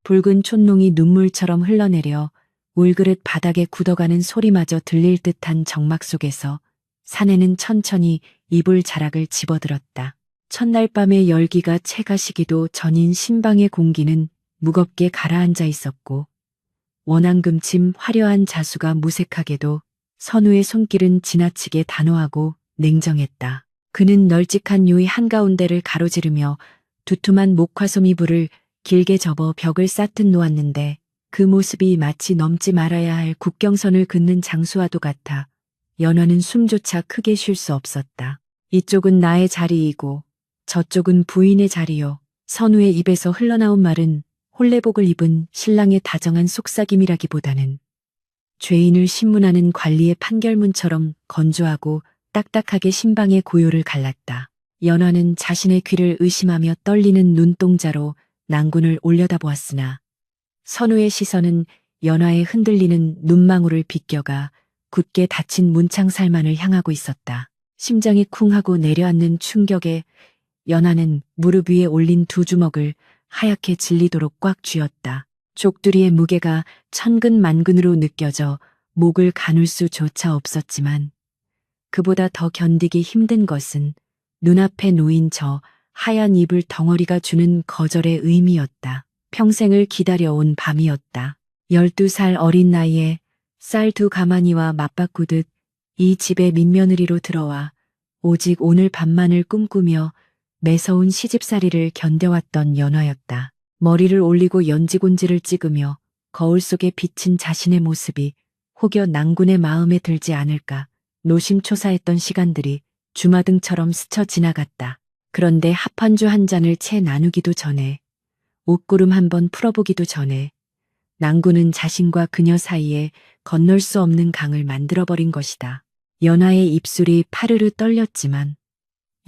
붉은 촛농이 눈물처럼 흘러내려 울그릇 바닥에 굳어가는 소리마저 들릴 듯한 정막 속에서 사내는 천천히 이불 자락을 집어들었다. 첫날 밤의 열기가 채가시기도 전인 신방의 공기는 무겁게 가라앉아 있었고 원앙금침 화려한 자수가 무색하게도 선우의 손길은 지나치게 단호하고 냉정했다. 그는 널찍한 요의 한가운데를 가로지르며 두툼한 목화솜 이불을 길게 접어 벽을 쌓듯 놓았는데 그 모습이 마치 넘지 말아야 할 국경선을 긋는 장수와도 같아 연화는 숨조차 크게 쉴 수 없었다. 이쪽은 나의 자리이고 저쪽은 부인의 자리요. 선우의 입에서 흘러나온 말은 홀레복을 입은 신랑의 다정한 속삭임이라기보다는 죄인을 신문하는 관리의 판결문처럼 건조하고 딱딱하게 신방의 고요를 갈랐다. 연화는 자신의 귀를 의심하며 떨리는 눈동자로 난군을 올려다보았으나 선우의 시선은 연화의 흔들리는 눈망울을 비껴가 굳게 닫힌 문창살만을 향하고 있었다. 심장이 쿵 하고 내려앉는 충격에 연화는 무릎 위에 올린 두 주먹을 하얗게 질리도록 꽉 쥐었다. 족두리의 무게가 천근만근으로 느껴져 목을 가눌 수조차 없었지만 그보다 더 견디기 힘든 것은 눈앞에 놓인 저 하얀 이불 덩어리가 주는 거절의 의미였다. 평생을 기다려온 밤이었다. 12살 어린 나이에 쌀 두 가마니와 맞바꾸듯 이 집에 민며느리로 들어와 오직 오늘 밤만을 꿈꾸며 매서운 시집살이를 견뎌왔던 연화였다. 머리를 올리고 연지곤지를 찍으며 거울 속에 비친 자신의 모습이 혹여 낭군의 마음에 들지 않을까 노심초사했던 시간들이 주마등처럼 스쳐 지나갔다. 그런데 합한주 한 잔을 채 나누기도 전에 옷구름 한번 풀어보기도 전에 낭군은 자신과 그녀 사이에 건널 수 없는 강을 만들어버린 것이다. 연화의 입술이 파르르 떨렸지만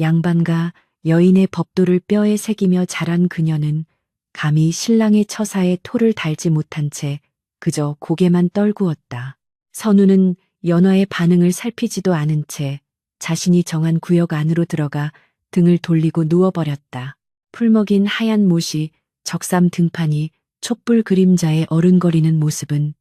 양반과 여인의 법도를 뼈에 새기며 자란 그녀는 감히 신랑의 처사에 토를 달지 못한 채 그저 고개만 떨구었다. 선우는 연화의 반응을 살피지도 않은 채 자신이 정한 구역 안으로 들어가 등을 돌리고 누워버렸다. 풀먹인 하얀 못이 적삼 등판이 촛불 그림자에 어른거리는 모습은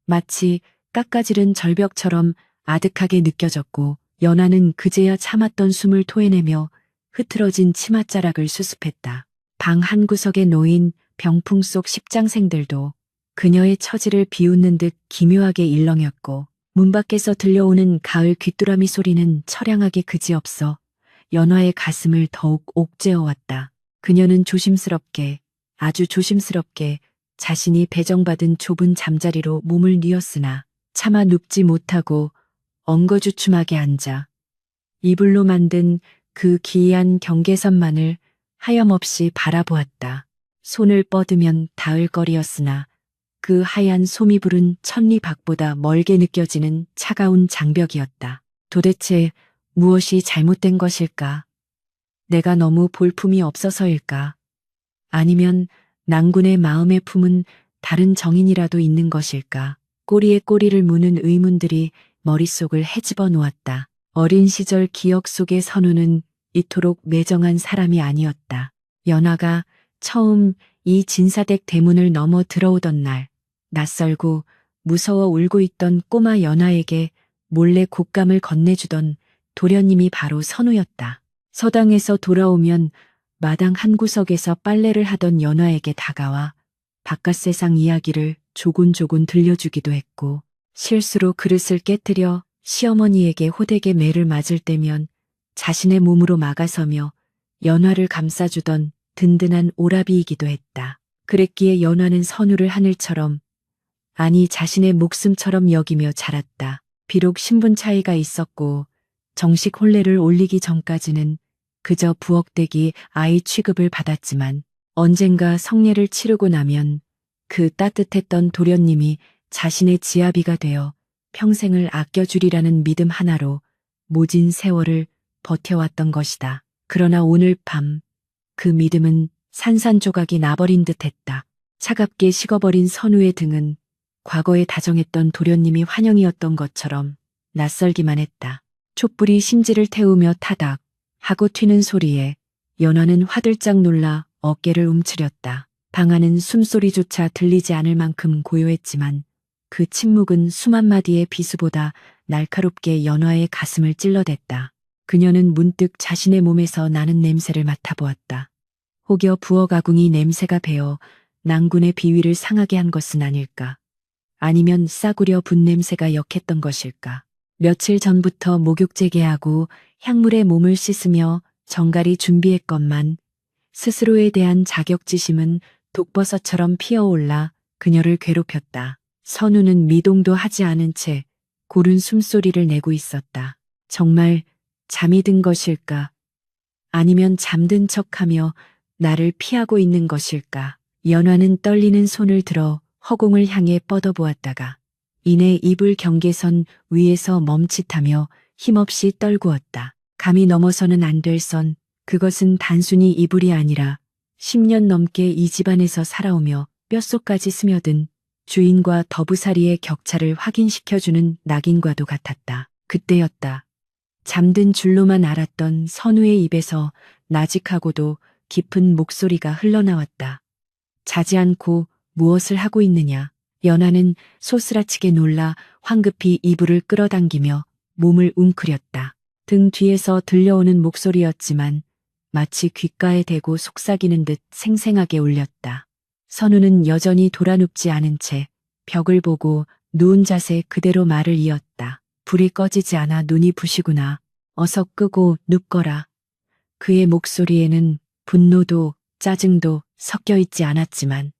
마치 깎아지른 절벽처럼 아득하게 느껴졌고 연화는 그제야 참았던 숨을 토해내며 흐트러진 치맛자락을 수습했다. 방 한구석에 놓인 병풍 속 십장생들도 그녀의 처지를 비웃는 듯 기묘하게 일렁였고 문 밖에서 들려오는 가을 귀뚜라미 소리는 처량하게 그지없어 연화의 가슴을 더욱 옥죄어왔다. 그녀는 조심스럽게 아주 조심스럽게 자신이 배정받은 좁은 잠자리로 몸을 뉘었으나 차마 눕지 못하고 엉거주춤하게 앉아 이불로 만든 그 기이한 경계선만을 하염없이 바라보았다. 손을 뻗으면 닿을 거리였으나 그 하얀 솜이불은 천리 밖보다 멀게 느껴지는 차가운 장벽이었다. 도대체 무엇이 잘못된 것일까? 내가 너무 볼품이 없어서일까? 아니면 낭군의 마음에 품은 다른 정인이라도 있는 것일까? 꼬리에 꼬리를 무는 의문들이 머릿속을 헤집어 놓았다. 어린 시절 기억 속의 선우는 이토록 매정한 사람이 아니었다. 연화가 처음 이 진사댁 대문을 넘어 들어오던 날 낯설고 무서워 울고 있던 꼬마 연화에게 몰래 곶감을 건네주던 도련님이 바로 선우였다. 서당에서 돌아오면 마당 한 구석에서 빨래를 하던 연화에게 다가와 바깥 세상 이야기를 조곤조곤 들려주기도 했고 실수로 그릇을 깨뜨려 시어머니에게 호되게 매를 맞을 때면 자신의 몸으로 막아서며 연화를 감싸주던 든든한 오라비이기도 했다. 그랬기에 연화는 선우를 하늘처럼 아니 자신의 목숨처럼 여기며 자랐다. 비록 신분 차이가 있었고 정식 혼례를 올리기 전까지는 그저 부엌대기 아이 취급을 받았지만 언젠가 성례를 치르고 나면 그 따뜻했던 도련님이 자신의 지아비가 되어 평생을 아껴주리라는 믿음 하나로 모진 세월을 버텨왔던 것이다. 그러나 오늘 밤 그 믿음은 산산조각이 나버린 듯했다. 차갑게 식어버린 선우의 등은 과거에 다정했던 도련님이 환영이었던 것처럼 낯설기만 했다. 촛불이 심지를 태우며 타닥 하고 튀는 소리에 연화는 화들짝 놀라 어깨를 움츠렸다. 방 안은 숨소리조차 들리지 않을 만큼 고요했지만 그 침묵은 수만 마디의 비수보다 날카롭게 연화의 가슴을 찔러댔다. 그녀는 문득 자신의 몸에서 나는 냄새를 맡아보았다. 혹여 부엌아궁이 냄새가 배어 낭군의 비위를 상하게 한 것은 아닐까? 아니면 싸구려 분 냄새가 역했던 것일까? 며칠 전부터 목욕제개하고 향물에 몸을 씻으며 정갈히 준비했건만 스스로에 대한 자격지심은 독버섯처럼 피어올라 그녀를 괴롭혔다. 선우는 미동도 하지 않은 채 고른 숨소리를 내고 있었다. 정말 잠이 든 것일까? 아니면 잠든 척하며 나를 피하고 있는 것일까? 연화는 떨리는 손을 들어 허공을 향해 뻗어보았다가 이내 이불 경계선 위에서 멈칫하며 힘없이 떨구었다. 감히 넘어서는 안 될 선, 그것은 단순히 이불이 아니라 10년 넘게 이 집안에서 살아오며 뼛속까지 스며든 주인과 더부살이의 격차를 확인시켜주는 낙인과도 같았다. 그때였다. 잠든 줄로만 알았던 선우의 입에서 나직하고도 깊은 목소리가 흘러나왔다. 자지 않고 무엇을 하고 있느냐. 연하는 소스라치게 놀라 황급히 이불을 끌어당기며 몸을 웅크렸다. 등 뒤에서 들려오는 목소리였지만 마치 귓가에 대고 속삭이는 듯 생생하게 울렸다. 선우는 여전히 돌아눕지 않은 채 벽을 보고 누운 자세 그대로 말을 이었다. 불이 꺼지지 않아 눈이 부시구나. 어서 끄고 눕거라. 그의 목소리에는 분노도 짜증도 섞여 있지 않았지만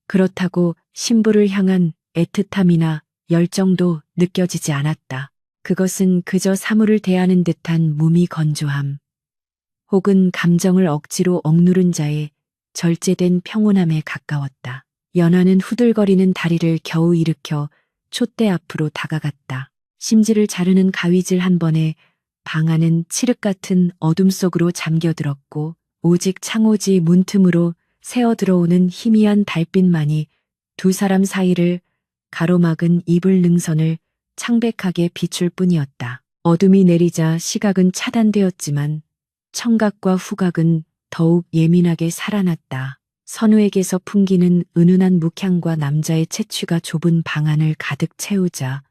그렇다고 신부를 향한 애틋함이나 열정도 느껴지지 않았다. 그것은 그저 사물을 대하는 듯한 무미건조함, 혹은 감정을 억지로 억누른 자의 절제된 평온함에 가까웠다. 연하는 후들거리는 다리를 겨우 일으켜 촛대 앞으로 다가갔다. 심지를 자르는 가위질 한 번에 방 안은 칠흑 같은 어둠 속으로 잠겨들었고 오직 창호지 문틈으로 새어 들어오는 희미한 달빛만이 두 사람 사이를 가로막은 이불 능선을 창백하게 비출 뿐이었다. 어둠이 내리자 시각은 차단되었지만 청각과 후각은 더욱 예민하게 살아났다. 선우에게서 풍기는 은은한 묵향과 남자의 채취가 좁은 방 안을 가득 채우자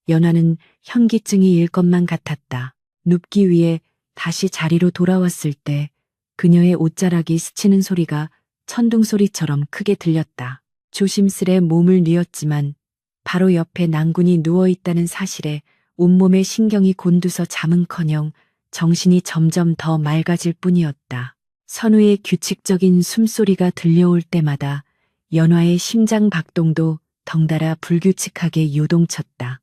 연하는 현기증이 일 것만 같았다. 눕기 위해 다시 자리로 돌아왔을 때 그녀의 옷자락이 스치는 소리가 천둥소리처럼 크게 들렸다. 조심스레 몸을 뉘었지만 바로 옆에 낭군이 누워있다는 사실에 온몸의 신경이 곤두서 잠은커녕 정신이 점점 더 맑아질 뿐이었다. 선우의 규칙적인 숨소리가 들려올 때마다 연화의 심장 박동도 덩달아 불규칙하게 요동쳤다.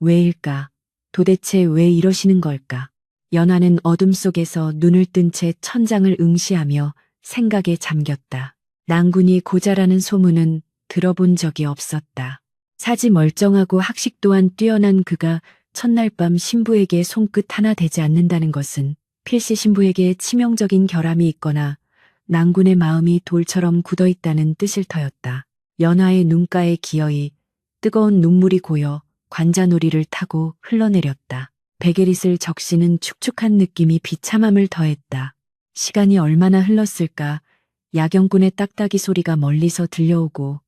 왜일까? 도대체 왜 이러시는 걸까? 연화는 어둠 속에서 눈을 뜬 채 천장을 응시하며 생각에 잠겼다. 낭군이 고자라는 소문은 들어본 적이 없었다. 사지 멀쩡하고 학식 또한 뛰어난 그가 첫날 밤 신부에게 손끝 하나 대지 않는다는 것은 필시 신부에게 치명적인 결함이 있거나 낭군의 마음이 돌처럼 굳어있다는 뜻일 터였다. 연하의 눈가에 기어이 뜨거운 눈물이 고여 관자놀이를 타고 흘러내렸다. 베게릿을 적시는 축축한 느낌이 비참함을 더했다. 시간이 얼마나 흘렀을까. 야경꾼의 딱딱이 소리가 멀리서 들려오고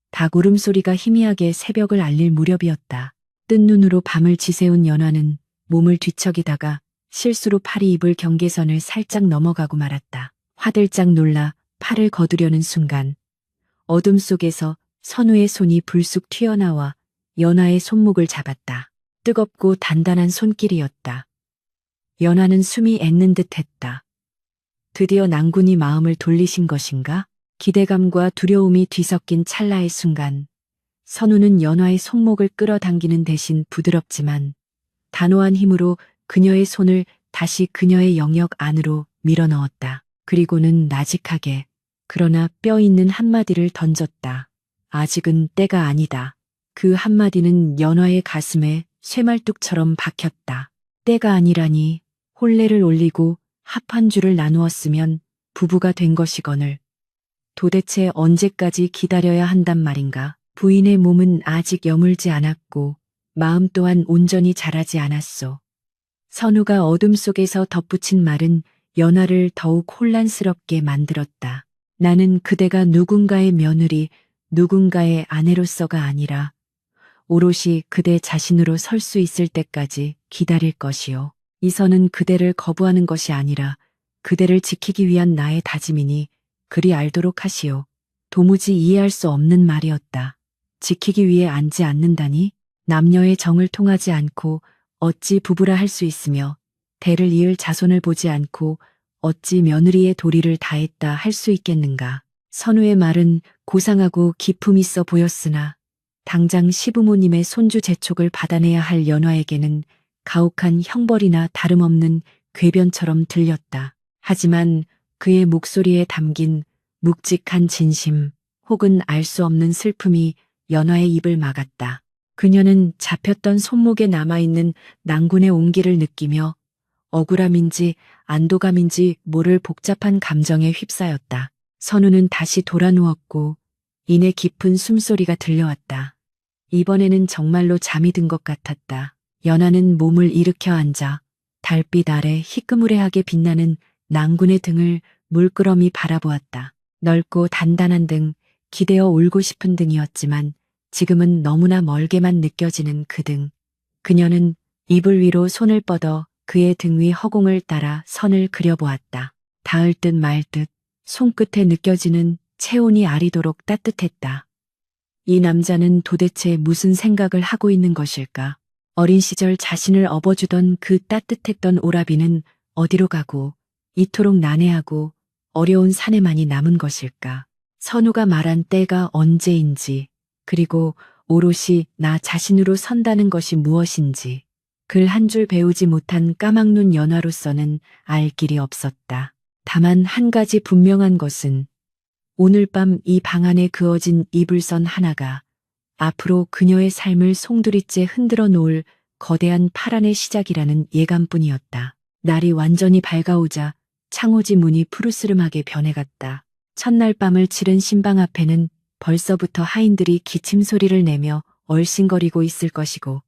닭 울음소리가 희미하게 새벽을 알릴 무렵이었다. 뜬 눈으로 밤을 지새운 연화는 몸을 뒤척이다가 실수로 팔이 이불 경계선을 살짝 넘어가고 말았다. 화들짝 놀라 팔을 거두려는 순간 어둠 속에서 선우의 손이 불쑥 튀어나와 연화의 손목을 잡았다. 뜨겁고 단단한 손길이었다. 연화는 숨이 멎는 듯 했다. 드디어 낭군이 마음을 돌리신 것인가? 기대감과 두려움이 뒤섞인 찰나의 순간 선우는 연화의 손목을 끌어당기는 대신 부드럽지만 단호한 힘으로 그녀의 손을 다시 그녀의 영역 안으로 밀어넣었다. 그리고는 나직하게 그러나 뼈 있는 한마디를 던졌다. 아직은 때가 아니다. 그 한마디는 연화의 가슴에 쇠말뚝처럼 박혔다. 때가 아니라니. 혼례를 올리고 합한 줄을 나누었으면 부부가 된 것이거늘. 도대체 언제까지 기다려야 한단 말인가. 부인의 몸은 아직 여물지 않았고 마음 또한 온전히 자라지 않았소. 선우가 어둠 속에서 덧붙인 말은 연화를 더욱 혼란스럽게 만들었다. 나는 그대가 누군가의 며느리, 누군가의 아내로서가 아니라 오롯이 그대 자신으로 설 수 있을 때까지 기다릴 것이요. 이 선은 그대를 거부하는 것이 아니라 그대를 지키기 위한 나의 다짐이니 그리 알도록 하시오. 도무지 이해할 수 없는 말이었다. 지키기 위해 앉지 않는다니? 남녀의 정을 통하지 않고 어찌 부부라 할 수 있으며 대를 이을 자손을 보지 않고 어찌 며느리의 도리를 다했다 할 수 있겠는가. 선우의 말은 고상하고 기품 있어 보였으나 당장 시부모님의 손주 재촉을 받아내야 할 연화에게는 가혹한 형벌이나 다름없는 궤변처럼 들렸다. 하지만 그의 목소리에 담긴 묵직한 진심 혹은 알 수 없는 슬픔이 연화의 입을 막았다. 그녀는 잡혔던 손목에 남아있는 낭군의 온기를 느끼며 억울함인지 안도감인지 모를 복잡한 감정에 휩싸였다. 선우는 다시 돌아 누웠고 이내 깊은 숨소리가 들려왔다. 이번에는 정말로 잠이 든 것 같았다. 연하는 몸을 일으켜 앉아 달빛 아래 희끄무레하게 빛나는 낭군의 등을 물끄러미 바라보았다. 넓고 단단한 등, 기대어 울고 싶은 등이었지만 지금은 너무나 멀게만 느껴지는 그 등. 그녀는 이불 위로 손을 뻗어 그의 등 위 허공을 따라 선을 그려보았다. 닿을 듯 말 듯 손끝에 느껴지는 체온이 아리도록 따뜻했다. 이 남자는 도대체 무슨 생각을 하고 있는 것일까? 어린 시절 자신을 업어주던 그 따뜻했던 오라비는 어디로 가고 이토록 난해하고 어려운 사내만이 남은 것일까? 선우가 말한 때가 언제인지, 그리고 오롯이 나 자신으로 선다는 것이 무엇인지 글 한 줄 배우지 못한 까막눈 연화로서는 알 길이 없었다. 다만 한 가지 분명한 것은 오늘 밤 이 방 안에 그어진 이불선 하나가 앞으로 그녀의 삶을 송두리째 흔들어 놓을 거대한 파란의 시작이라는 예감뿐이었다. 날이 완전히 밝아오자 창호지 문이 푸르스름하게 변해갔다. 첫날 밤을 치른 신방 앞에는 벌써부터 하인들이 기침 소리를 내며 얼씬거리고 있을 것이고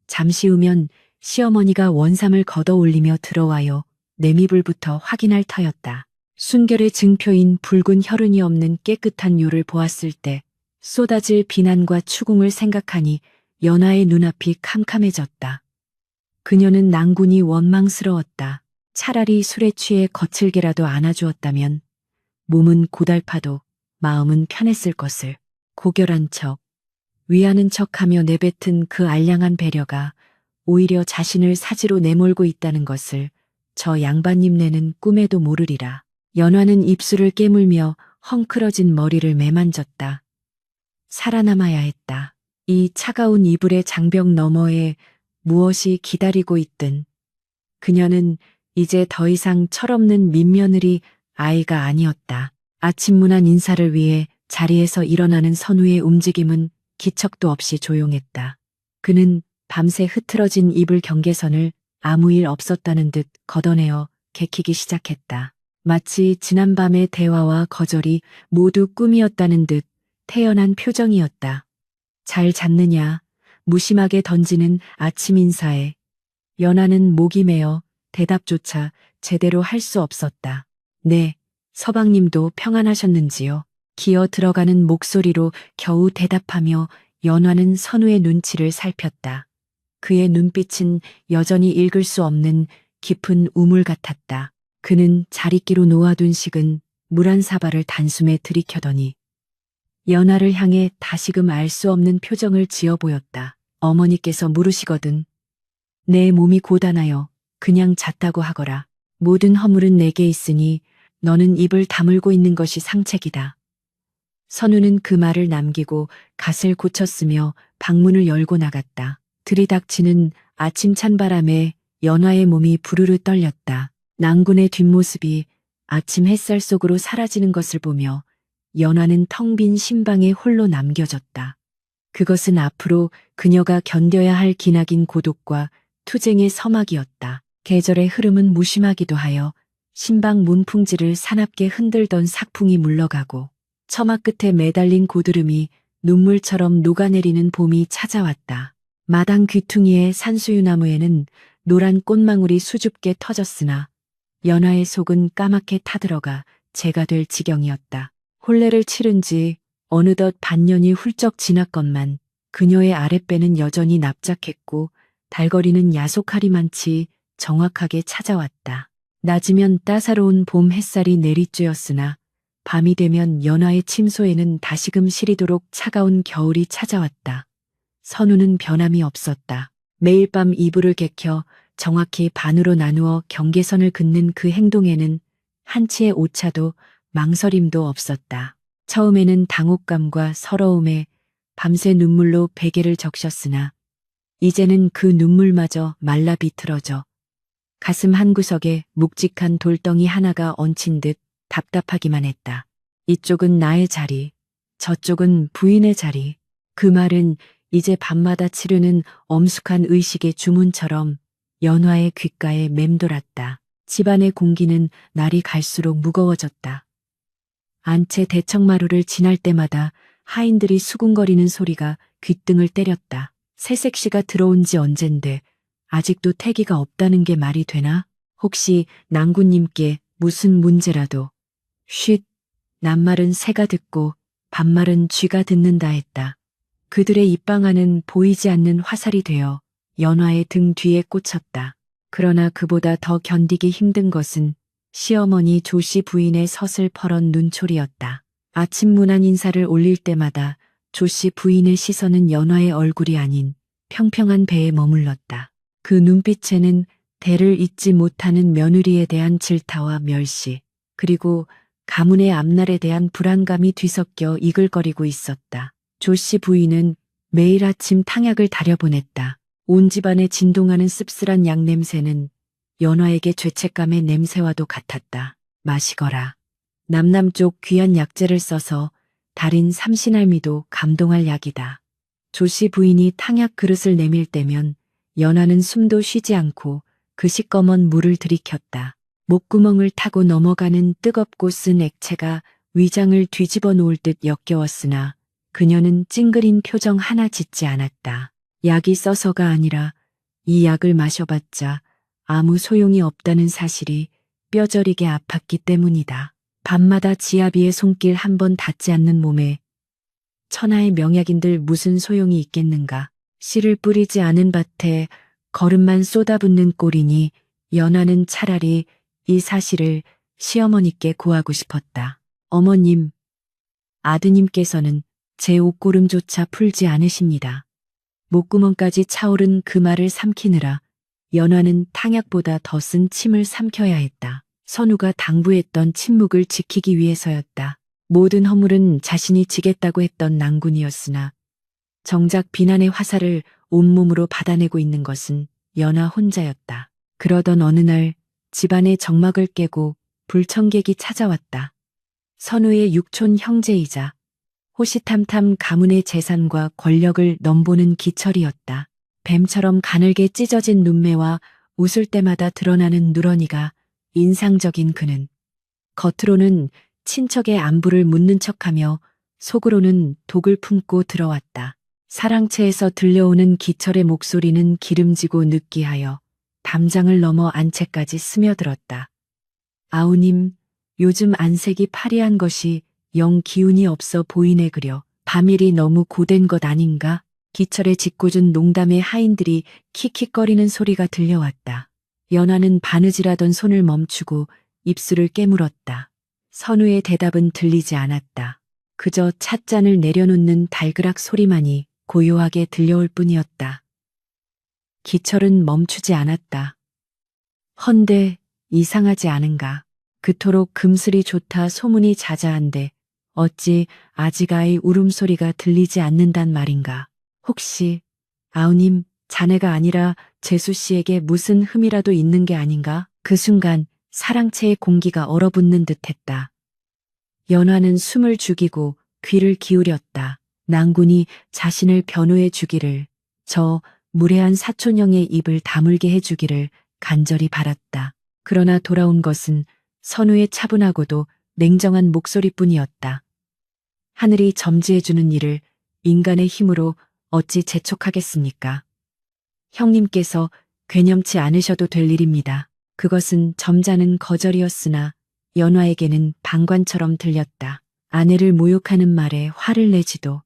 잠시 후면 시어머니가 원삼을 걷어 올리며 들어와요. 내미불부터 확인할 터였다. 순결의 증표인 붉은 혈흔이 없는 깨끗한 요를 보았을 때 쏟아질 비난과 추궁을 생각하니 연하의 눈앞이 캄캄해졌다. 그녀는 낭군이 원망스러웠다. 차라리 술에 취해 거칠게라도 안아주었다면 몸은 고달파도 마음은 편했을 것을. 고결한 척, 위하는 척하며 내뱉은 그 알량한 배려가 오히려 자신을 사지로 내몰고 있다는 것을 저 양반님네는 꿈에도 모르리라. 연화는 입술을 깨물며 헝클어진 머리를 매만졌다. 살아남아야 했다. 이 차가운 이불의 장벽 너머에 무엇이 기다리고 있든 그녀는 이제 더 이상 철없는 민며느리 아이가 아니었다. 아침문안 인사를 위해 자리에서 일어나는 선우의 움직임은 기척도 없이 조용했다. 그는 밤새 흐트러진 이불 경계선을 아무 일 없었다는 듯 걷어내어 개키기 시작했다. 마치 지난밤의 대화와 거절이 모두 꿈이었다는 듯 태연한 표정이었다. 잘 잤느냐 무심하게 던지는 아침 인사에 연하는 목이 메어 대답조차 제대로 할 수 없었다. 네, 서방님도 평안하셨는지요? 기어 들어가는 목소리로 겨우 대답하며 연화는 선우의 눈치를 살폈다. 그의 눈빛은 여전히 읽을 수 없는 깊은 우물 같았다. 그는 자리끼로 놓아둔 식은 물 한 사발을 단숨에 들이켜더니 연하를 향해 다시금 알 수 없는 표정을 지어 보였다. 어머니께서 물으시거든. 내 몸이 고단하여 그냥 잤다고 하거라. 모든 허물은 내게 있으니 너는 입을 다물고 있는 것이 상책이다. 선우는 그 말을 남기고 갓을 고쳤으며 방문을 열고 나갔다. 들이닥치는 아침 찬바람에 연화의 몸이 부르르 떨렸다. 낭군의 뒷모습이 아침 햇살 속으로 사라지는 것을 보며 연화는 텅 빈 신방에 홀로 남겨졌다. 그것은 앞으로 그녀가 견뎌야 할 기나긴 고독과 투쟁의 서막이었다. 계절의 흐름은 무심하기도 하여 신방 문풍지를 사납게 흔들던 삭풍이 물러가고 처마 끝에 매달린 고드름이 눈물처럼 녹아내리는 봄이 찾아왔다. 마당 귀퉁이의 산수유나무에는 노란 꽃망울이 수줍게 터졌으나 연화의 속은 까맣게 타들어가 죄가 될 지경이었다. 혼례를 치른 지 어느덧 반년이 훌쩍 지났건만 그녀의 아랫배는 여전히 납작했고 달거리는 야속하리만치 정확하게 찾아왔다. 낮이면 따사로운 봄 햇살이 내리쬐었으나 밤이 되면 연화의 침소에는 다시금 시리도록 차가운 겨울이 찾아왔다. 선우는 변함이 없었다. 매일 밤 이불을 개켜 정확히 반으로 나누어 경계선을 긋는 그 행동에는 한치의 오차도 망설임도 없었다. 처음에는 당혹감과 서러움에 밤새 눈물로 베개를 적셨으나 이제는 그 눈물마저 말라 비틀어져 가슴 한구석에 묵직한 돌덩이 하나가 얹힌 듯 답답하기만 했다. 이쪽은 나의 자리, 저쪽은 부인의 자리. 그 말은 이제 밤마다 치르는 엄숙한 의식의 주문처럼 연화의 귓가에 맴돌았다. 집안의 공기는 날이 갈수록 무거워졌다. 안채 대청마루를 지날 때마다 하인들이 수군거리는 소리가 귓등을 때렸다. 새색시가 들어온 지 언젠데 아직도 태기가 없다는 게 말이 되나? 혹시 낭군님께 무슨 문제라도. 쉿, 낱말은 새가 듣고 반말은 쥐가 듣는다 했다. 그들의 입방아는 보이지 않는 화살이 되어 연화의 등 뒤에 꽂혔다. 그러나 그보다 더 견디기 힘든 것은 시어머니 조씨 부인의 서슬퍼런 눈초리였다. 아침 문안 인사를 올릴 때마다 조씨 부인의 시선은 연화의 얼굴이 아닌 평평한 배에 머물렀다. 그 눈빛에는 대를 잇지 못하는 며느리에 대한 질타와 멸시, 그리고 가문의 앞날에 대한 불안감이 뒤섞여 이글거리고 있었다. 조씨 부인은 매일 아침 탕약을 다려보냈다. 온 집안에 진동하는 씁쓸한 약 냄새는 연화에게 죄책감의 냄새와도 같았다. 마시거라. 남남쪽 귀한 약재를 써서 달인 삼신할미도 감동할 약이다. 조씨 부인이 탕약 그릇을 내밀 때면 연화는 숨도 쉬지 않고 그 시꺼먼 물을 들이켰다. 목구멍을 타고 넘어가는 뜨겁고 쓴 액체가 위장을 뒤집어 놓을 듯 역겨웠으나 그녀는 찡그린 표정 하나 짓지 않았다. 약이 써서가 아니라 이 약을 마셔봤자 아무 소용이 없다는 사실이 뼈저리게 아팠기 때문이다. 밤마다 지아비의 손길 한 번 닿지 않는 몸에 천하의 명약인들 무슨 소용이 있겠는가. 씨를 뿌리지 않은 밭에 거름만 쏟아붓는 꼴이니 연화는 차라리 이 사실을 시어머니께 고하고 싶었다. 어머님, 아드님께서는 제 옷고름조차 풀지 않으십니다. 목구멍까지 차오른 그 말을 삼키느라 연화는 탕약보다 더 쓴 침을 삼켜야 했다. 선우가 당부했던 침묵을 지키기 위해서였다. 모든 허물은 자신이 지겠다고 했던 낭군이었으나 정작 비난의 화살을 온몸으로 받아내고 있는 것은 연화 혼자였다. 그러던 어느 날 집안의 정막을 깨고 불청객이 찾아왔다. 선우의 육촌 형제이자 호시탐탐 가문의 재산과 권력을 넘보는 기철이었다. 뱀처럼 가늘게 찢어진 눈매와 웃을 때마다 드러나는 누러니가 인상적인 그는 겉으로는 친척의 안부를 묻는 척하며 속으로는 독을 품고 들어왔다. 사랑채에서 들려오는 기철의 목소리는 기름지고 느끼하여 담장을 넘어 안채까지 스며들었다. 아우님, 요즘 안색이 파리한 것이 영 기운이 없어 보이네 그려. 밤일이 너무 고된 것 아닌가? 기철의 짓궂은 농담에 하인들이 킥킥거리는 소리가 들려왔다. 연화는 바느질하던 손을 멈추고 입술을 깨물었다. 선우의 대답은 들리지 않았다. 그저 찻잔을 내려놓는 달그락 소리만이 고요하게 들려올 뿐이었다. 기철은 멈추지 않았다. 헌데 이상하지 않은가. 그토록 금슬이 좋다 소문이 자자한데 어찌 아직 아이 울음소리가 들리지 않는단 말인가. 혹시 아우님, 자네가 아니라 재수 씨에게 무슨 흠이라도 있는 게 아닌가? 그 순간 사랑채의 공기가 얼어붙는 듯했다. 연화는 숨을 죽이고 귀를 기울였다. 낭군이 자신을 변호해 주기를, 저 무례한 사촌형의 입을 다물게 해주기를 간절히 바랐다. 그러나 돌아온 것은 선우의 차분하고도 냉정한 목소리뿐이었다. 하늘이 점지해주는 일을 인간의 힘으로 어찌 재촉하겠습니까? 형님께서 괴념치 않으셔도 될 일입니다. 그것은 점잖은 거절이었으나 연화에게는 방관처럼 들렸다. 아내를 모욕하는 말에 화를 내지도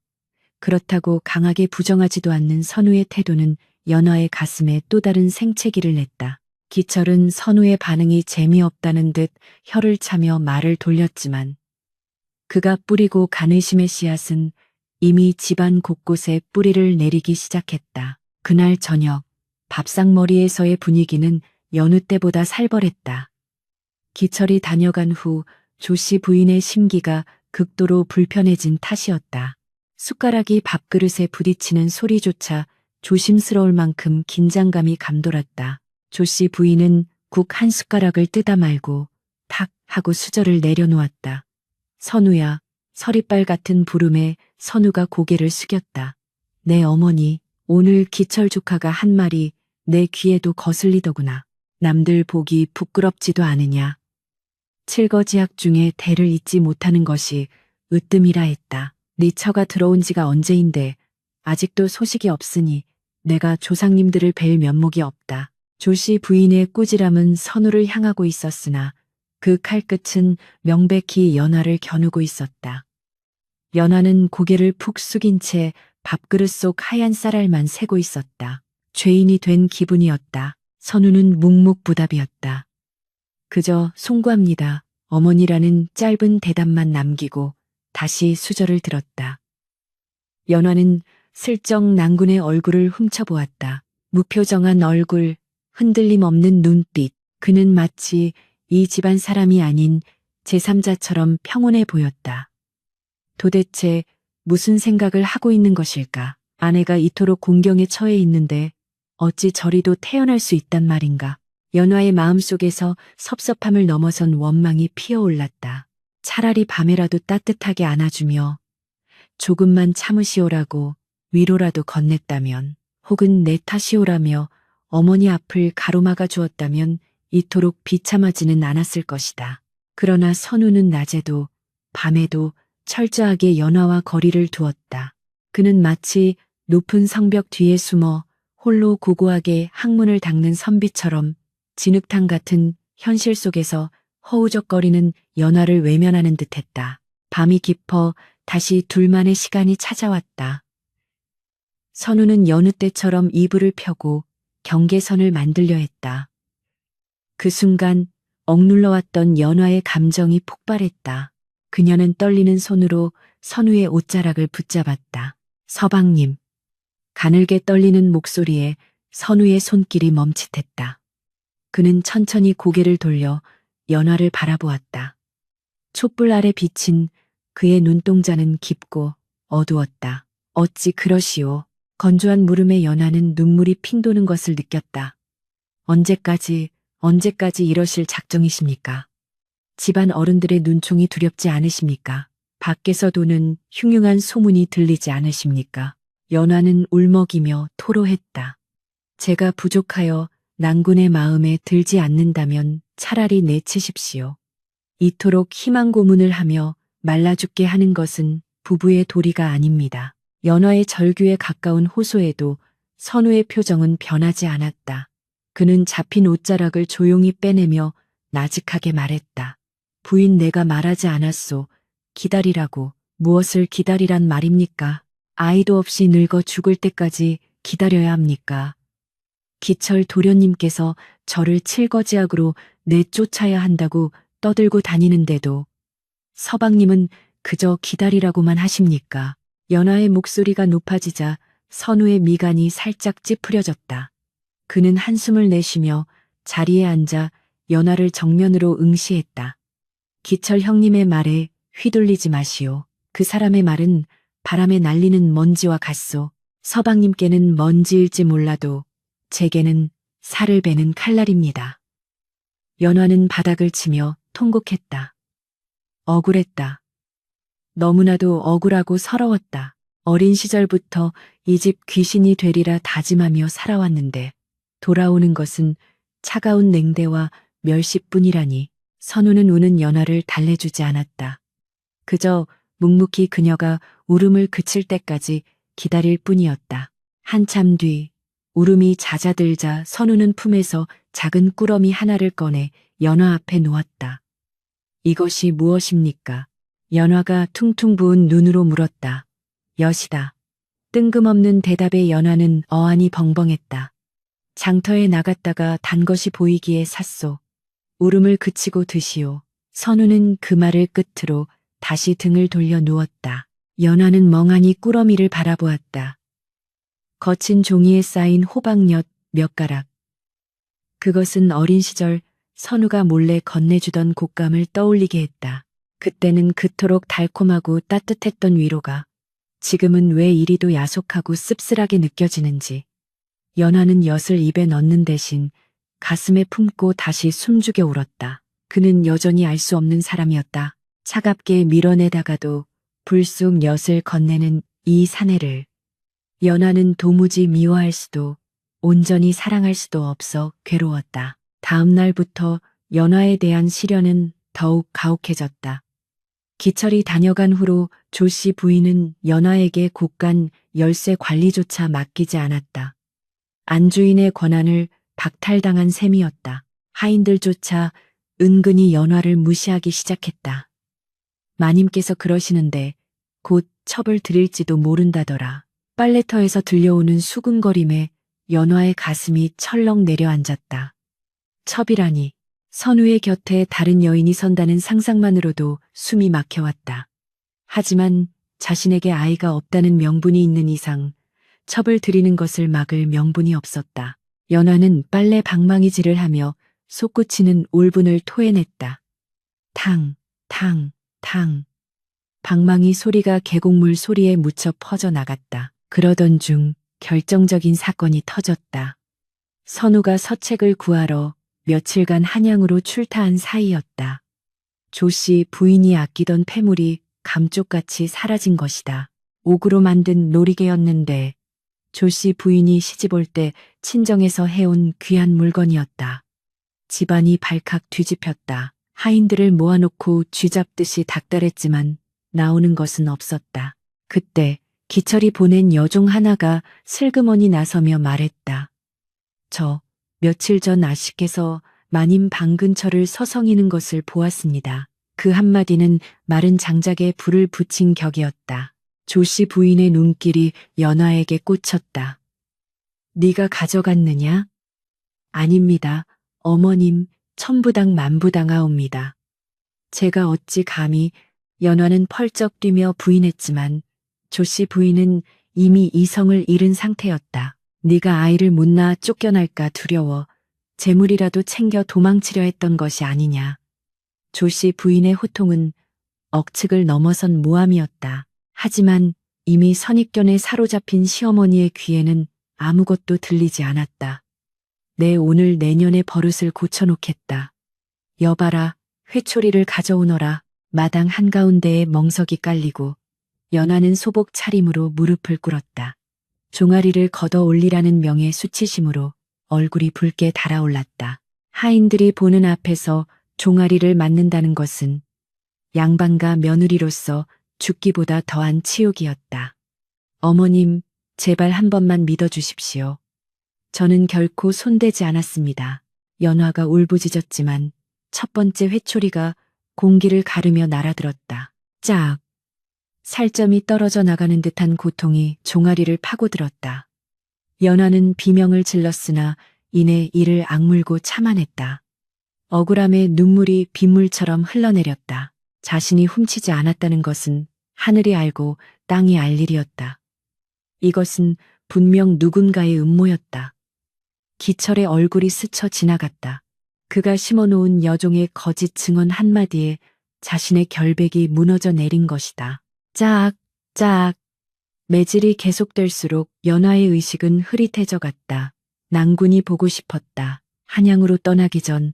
그렇다고 강하게 부정하지도 않는 선우의 태도는 연화의 가슴에 또 다른 생채기를 냈다. 기철은 선우의 반응이 재미없다는 듯 혀를 차며 말을 돌렸지만 그가 뿌리고 간 의심의 씨앗은 이미 집안 곳곳에 뿌리를 내리기 시작했다. 그날 저녁 밥상머리에서의 분위기는 여느 때보다 살벌했다. 기철이 다녀간 후 조씨 부인의 심기가 극도로 불편해진 탓이었다. 숟가락이 밥그릇에 부딪히는 소리조차 조심스러울 만큼 긴장감이 감돌았다. 조씨 부인은 국 한 숟가락을 뜯어 말고 탁 하고 수저를 내려놓았다. 선우야, 서리빨 같은 부름에 선우가 고개를 숙였다. 내 어머니, 오늘 기철 조카가 한 말이 내 귀에도 거슬리더구나. 남들 보기 부끄럽지도 않으냐. 칠거지약 중에 대를 잊지 못하는 것이 으뜸이라 했다. 네 처가 들어온 지가 언제인데 아직도 소식이 없으니 내가 조상님들을 뵐 면목이 없다. 조씨 부인의 꾸지람은 선우를 향하고 있었으나 그 칼끝은 명백히 연화를 겨누고 있었다. 연화는 고개를 푹 숙인 채 밥그릇 속 하얀 쌀알만 세고 있었다. 죄인이 된 기분이었다. 선우는 묵묵부답이었다. 그저 송구합니다. 어머니라는 짧은 대답만 남기고 다시 수저를 들었다. 연화는 슬쩍 난군의 얼굴을 훔쳐보았다. 무표정한 얼굴, 흔들림 없는 눈빛, 그는 마치 이 집안 사람이 아닌 제3자처럼 평온해 보였다. 도대체 무슨 생각을 하고 있는 것일까? 아내가 이토록 공경에 처해 있는데 어찌 저리도 태어날 수 있단 말인가? 연화의 마음속에서 섭섭함을 넘어선 원망이 피어올랐다. 차라리 밤에라도 따뜻하게 안아주며 조금만 참으시오라고 위로라도 건넸다면, 혹은 내 탓이오라며 어머니 앞을 가로막아 주었다면 이토록 비참하지는 않았을 것이다. 그러나 선우는 낮에도 밤에도 철저하게 연화와 거리를 두었다. 그는 마치 높은 성벽 뒤에 숨어 홀로 고고하게 항문을 닦는 선비처럼 진흙탕 같은 현실 속에서 허우적거리는 연화를 외면하는 듯했다. 밤이 깊어 다시 둘만의 시간이 찾아왔다. 선우는 여느 때처럼 이불을 펴고 경계선을 만들려 했다. 그 순간 억눌러왔던 연화의 감정이 폭발했다. 그녀는 떨리는 손으로 선우의 옷자락을 붙잡았다. 서방님. 가늘게 떨리는 목소리에 선우의 손길이 멈칫했다. 그는 천천히 고개를 돌려 연화를 바라보았다. 촛불 아래 비친 그의 눈동자는 깊고 어두웠다. 어찌 그러시오. 건조한 물음에 연화는 눈물이 핑 도는 것을 느꼈다. 언제까지 이러실 작정이십니까? 집안 어른들의 눈총이 두렵지 않으십니까? 밖에서 도는 흉흉한 소문이 들리지 않으십니까? 연화는 울먹이며 토로했다. 제가 부족하여 난군의 마음에 들지 않는다면 차라리 내치십시오. 이토록 희망 고문을 하며 말라 죽게 하는 것은 부부의 도리가 아닙니다. 연화의 절규에 가까운 호소에도 선우의 표정은 변하지 않았다. 그는 잡힌 옷자락을 조용히 빼내며 나직하게 말했다. 부인, 내가 말하지 않았소. 기다리라고. 무엇을 기다리란 말입니까? 아이도 없이 늙어 죽을 때까지 기다려야 합니까? 기철 도련님께서 저를 칠거지약으로 내쫓아야 한다고 떠들고 다니는데도 서방님은 그저 기다리라고만 하십니까? 연화의 목소리가 높아지자 선우의 미간이 살짝 찌푸려졌다. 그는 한숨을 내쉬며 자리에 앉아 연화를 정면으로 응시했다. 기철 형님의 말에 휘둘리지 마시오. 그 사람의 말은 바람에 날리는 먼지와 같소. 서방님께는 먼지일지 몰라도 제게는 살을 베는 칼날입니다. 연화는 바닥을 치며 통곡했다. 억울했다. 너무나도 억울하고 서러웠다. 어린 시절부터 이 집 귀신이 되리라 다짐하며 살아왔는데 돌아오는 것은 차가운 냉대와 멸시뿐이라니. 선우는 우는 연화를 달래주지 않았다. 그저 묵묵히 그녀가 울음을 그칠 때까지 기다릴 뿐이었다. 한참 뒤 울음이 잦아들자 선우는 품에서 작은 꾸러미 하나를 꺼내 연화 앞에 놓았다. 이것이 무엇입니까? 연화가 퉁퉁 부은 눈으로 물었다. 엿이다. 뜬금없는 대답에 연화는 어안이 벙벙했다. 장터에 나갔다가 단 것이 보이기에 샀소. 울음을 그치고 드시오. 선우는 그 말을 끝으로 다시 등을 돌려 누웠다. 연화는 멍하니 꾸러미를 바라보았다. 거친 종이에 쌓인 호박엿 몇 가락. 그것은 어린 시절 선우가 몰래 건네주던 곶감을 떠올리게 했다. 그때는 그토록 달콤하고 따뜻했던 위로가 지금은 왜 이리도 야속하고 씁쓸하게 느껴지는지. 연화는 엿을 입에 넣는 대신 가슴에 품고 다시 숨죽여 울었다. 그는 여전히 알 수 없는 사람이었다. 차갑게 밀어내다가도 불쑥 엿을 건네는 이 사내를. 연화는 도무지 미워할 수도 온전히 사랑할 수도 없어 괴로웠다. 다음 날부터 연화에 대한 시련은 더욱 가혹해졌다. 기철이 다녀간 후로 조씨 부인은 연화에게 곶간 열쇠 관리조차 맡기지 않았다. 안주인의 권한을 박탈당한 셈이었다. 하인들조차 은근히 연화를 무시하기 시작했다. 마님께서 그러시는데 곧 첩을 드릴지도 모른다더라. 빨래터에서 들려오는 수근거림에 연화의 가슴이 철렁 내려앉았다. 첩이라니. 선우의 곁에 다른 여인이 선다는 상상만으로도 숨이 막혀왔다. 하지만 자신에게 아이가 없다는 명분이 있는 이상 첩을 들이는 것을 막을 명분이 없었다. 연화는 빨래 방망이질을 하며 솟구치는 울분을 토해냈다. 탕, 탕, 탕. 방망이 소리가 계곡물 소리에 묻혀 퍼져나갔다. 그러던 중 결정적인 사건이 터졌다. 선우가 서책을 구하러 며칠간 한양으로 출타한 사이였다. 조씨 부인이 아끼던 폐물이 감쪽같이 사라진 것이다. 옥으로 만든 놀이개였는데 조씨 부인이 시집올 때 친정에서 해온 귀한 물건이었다. 집안이 발칵 뒤집혔다. 하인들을 모아놓고 쥐잡듯이 닥달했지만 나오는 것은 없었다. 그때 기철이 보낸 여종 하나가 슬그머니 나서며 말했다. 저 며칠 전 아씨께서 마님 방 근처를 서성이는 것을 보았습니다. 그 한마디는 마른 장작에 불을 붙인 격이었다. 조씨 부인의 눈길이 연화에게 꽂혔다. 네가 가져갔느냐? 아닙니다. 어머님, 천부당 만부당하옵니다. 제가 어찌 감히. 연화는 펄쩍 뛰며 부인했지만 조씨 부인은 이미 이성을 잃은 상태였다. 네가 아이를 못 낳아 쫓겨날까 두려워 재물이라도 챙겨 도망치려 했던 것이 아니냐. 조씨 부인의 호통은 억측을 넘어선 모함이었다. 하지만 이미 선입견에 사로잡힌 시어머니의 귀에는 아무것도 들리지 않았다. 내 오늘 내년의 버릇을 고쳐놓겠다. 여봐라, 회초리를 가져오너라. 마당 한가운데에 멍석이 깔리고 연화는 소복 차림으로 무릎을 꿇었다. 종아리를 걷어 올리라는 명의 수치심으로 얼굴이 붉게 달아올랐다. 하인들이 보는 앞에서 종아리를 맞는다는 것은 양반과 며느리로서 죽기보다 더한 치욕이었다. 어머님, 제발 한 번만 믿어주십시오. 저는 결코 손대지 않았습니다. 연화가 울부짖었지만 첫 번째 회초리가 공기를 가르며 날아들었다. 짝! 살점이 떨어져 나가는 듯한 고통이 종아리를 파고들었다. 연화는 비명을 질렀으나 이내 이를 악물고 참아냈다. 억울함에 눈물이 빗물처럼 흘러내렸다. 자신이 훔치지 않았다는 것은 하늘이 알고 땅이 알 일이었다. 이것은 분명 누군가의 음모였다. 기철의 얼굴이 스쳐 지나갔다. 그가 심어놓은 여종의 거짓 증언 한마디에 자신의 결백이 무너져 내린 것이다. 짝, 짝. 매질이 계속될수록 연화의 의식은 흐릿해져 갔다. 낭군이 보고 싶었다. 한양으로 떠나기 전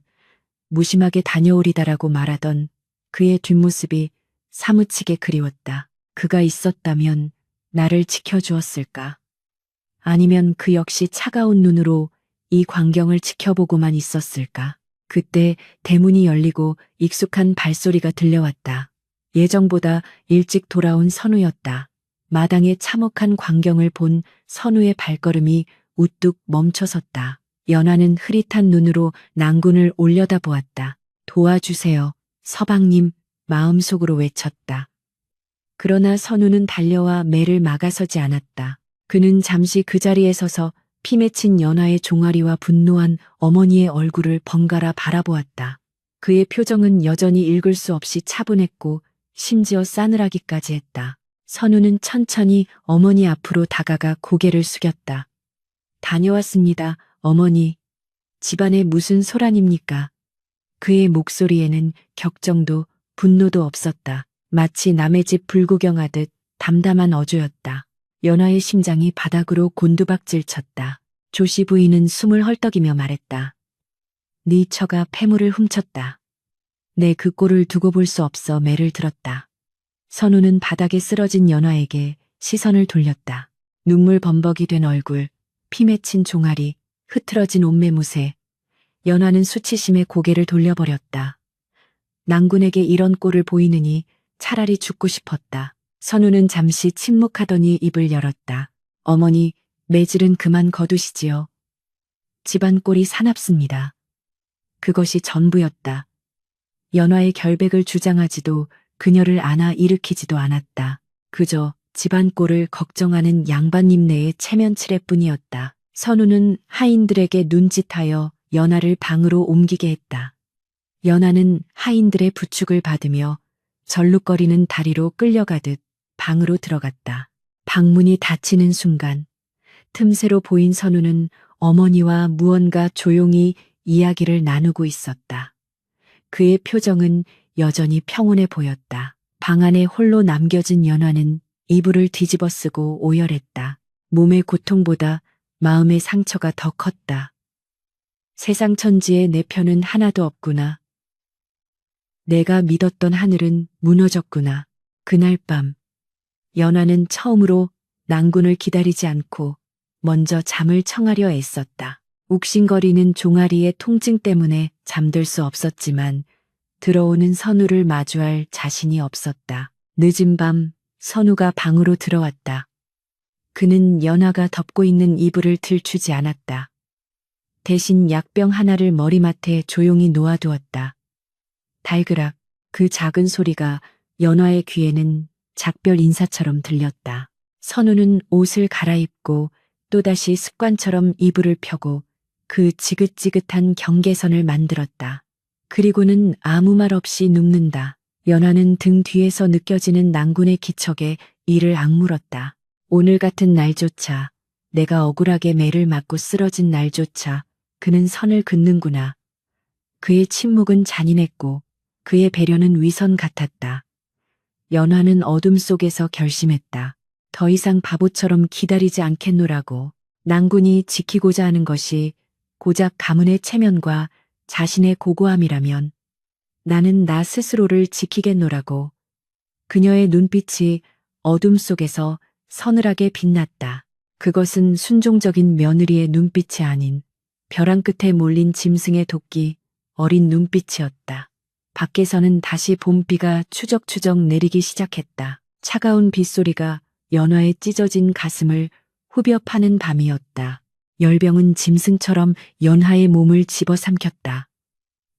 무심하게 다녀오리다라고 말하던 그의 뒷모습이 사무치게 그리웠다. 그가 있었다면 나를 지켜주었을까? 아니면 그 역시 차가운 눈으로 이 광경을 지켜보고만 있었을까? 그때 대문이 열리고 익숙한 발소리가 들려왔다. 예정보다 일찍 돌아온 선우였다. 마당의 참혹한 광경을 본 선우의 발걸음이 우뚝 멈춰섰다. 연화는 흐릿한 눈으로 낭군을 올려다보았다. 도와주세요. 서방님, 마음속으로 외쳤다. 그러나 선우는 달려와 매를 막아서지 않았다. 그는 잠시 그 자리에 서서 피 맺힌 연하의 종아리와 분노한 어머니의 얼굴을 번갈아 바라보았다. 그의 표정은 여전히 읽을 수 없이 차분했고 심지어 싸늘하기까지 했다. 선우는 천천히 어머니 앞으로 다가가 고개를 숙였다. 다녀왔습니다, 어머니. 집안에 무슨 소란입니까? 그의 목소리에는 격정도 분노도 없었다. 마치 남의 집 불구경하듯 담담한 어조였다. 연하의 심장이 바닥으로 곤두박질 쳤다. 조씨 부인은 숨을 헐떡이며 말했다. 네 처가 폐물을 훔쳤다. 내 그 꼴을 두고 볼 수 없어 매를 들었다. 선우는 바닥에 쓰러진 연하에게 시선을 돌렸다. 눈물 범벅이 된 얼굴, 피 맺힌 종아리, 흐트러진 옷매무새. 연하는 수치심에 고개를 돌려버렸다. 낭군에게 이런 꼴을 보이느니 차라리 죽고 싶었다. 선우는 잠시 침묵하더니 입을 열었다. 어머니, 매질은 그만 거두시지요. 집안 꼴이 사납습니다. 그것이 전부였다. 연화의 결백을 주장하지도 그녀를 안아 일으키지도 않았다. 그저 집안 꼴을 걱정하는 양반님네의 체면치레뿐이었다. 선우는 하인들에게 눈짓하여 연화를 방으로 옮기게 했다. 연화는 하인들의 부축을 받으며 절룩거리는 다리로 끌려가듯 방으로 들어갔다. 방문이 닫히는 순간 틈새로 보인 선우는 어머니와 무언가 조용히 이야기를 나누고 있었다. 그의 표정은 여전히 평온해 보였다. 방 안에 홀로 남겨진 연화는 이불을 뒤집어 쓰고 오열했다. 몸의 고통보다 마음의 상처가 더 컸다. 세상 천지에 내 편은 하나도 없구나. 내가 믿었던 하늘은 무너졌구나. 그날 밤 연화는 처음으로 낭군을 기다리지 않고 먼저 잠을 청하려 애썼다. 욱신거리는 종아리의 통증 때문에 잠들 수 없었지만 들어오는 선우를 마주할 자신이 없었다. 늦은 밤 선우가 방으로 들어왔다. 그는 연화가 덮고 있는 이불을 들추지 않았다. 대신 약병 하나를 머리맡에 조용히 놓아두었다. 달그락 그 작은 소리가 연화의 귀에는 작별 인사처럼 들렸다. 선우는 옷을 갈아입고 또다시 습관처럼 이불을 펴고 그 지긋지긋한 경계선을 만들었다. 그리고는 아무 말 없이 눕는다. 연화는 등 뒤에서 느껴지는 낭군의 기척에 이를 악물었다. 오늘 같은 날조차, 내가 억울하게 매를 맞고 쓰러진 날조차 그는 선을 긋는구나. 그의 침묵은 잔인했고 그의 배려는 위선 같았다. 연화는 어둠 속에서 결심했다. 더 이상 바보처럼 기다리지 않겠노라고. 낭군이 지키고자 하는 것이 고작 가문의 체면과 자신의 고고함이라면 나는 나 스스로를 지키겠노라고. 그녀의 눈빛이 어둠 속에서 서늘하게 빛났다. 그것은 순종적인 며느리의 눈빛이 아닌 벼랑 끝에 몰린 짐승의 도끼 어린 눈빛이었다. 밖에서는 다시 봄비가 추적추적 내리기 시작했다. 차가운 빗소리가 연화의 찢어진 가슴을 후벼 파는 밤이었다. 열병은 짐승처럼 연하의 몸을 집어삼켰다.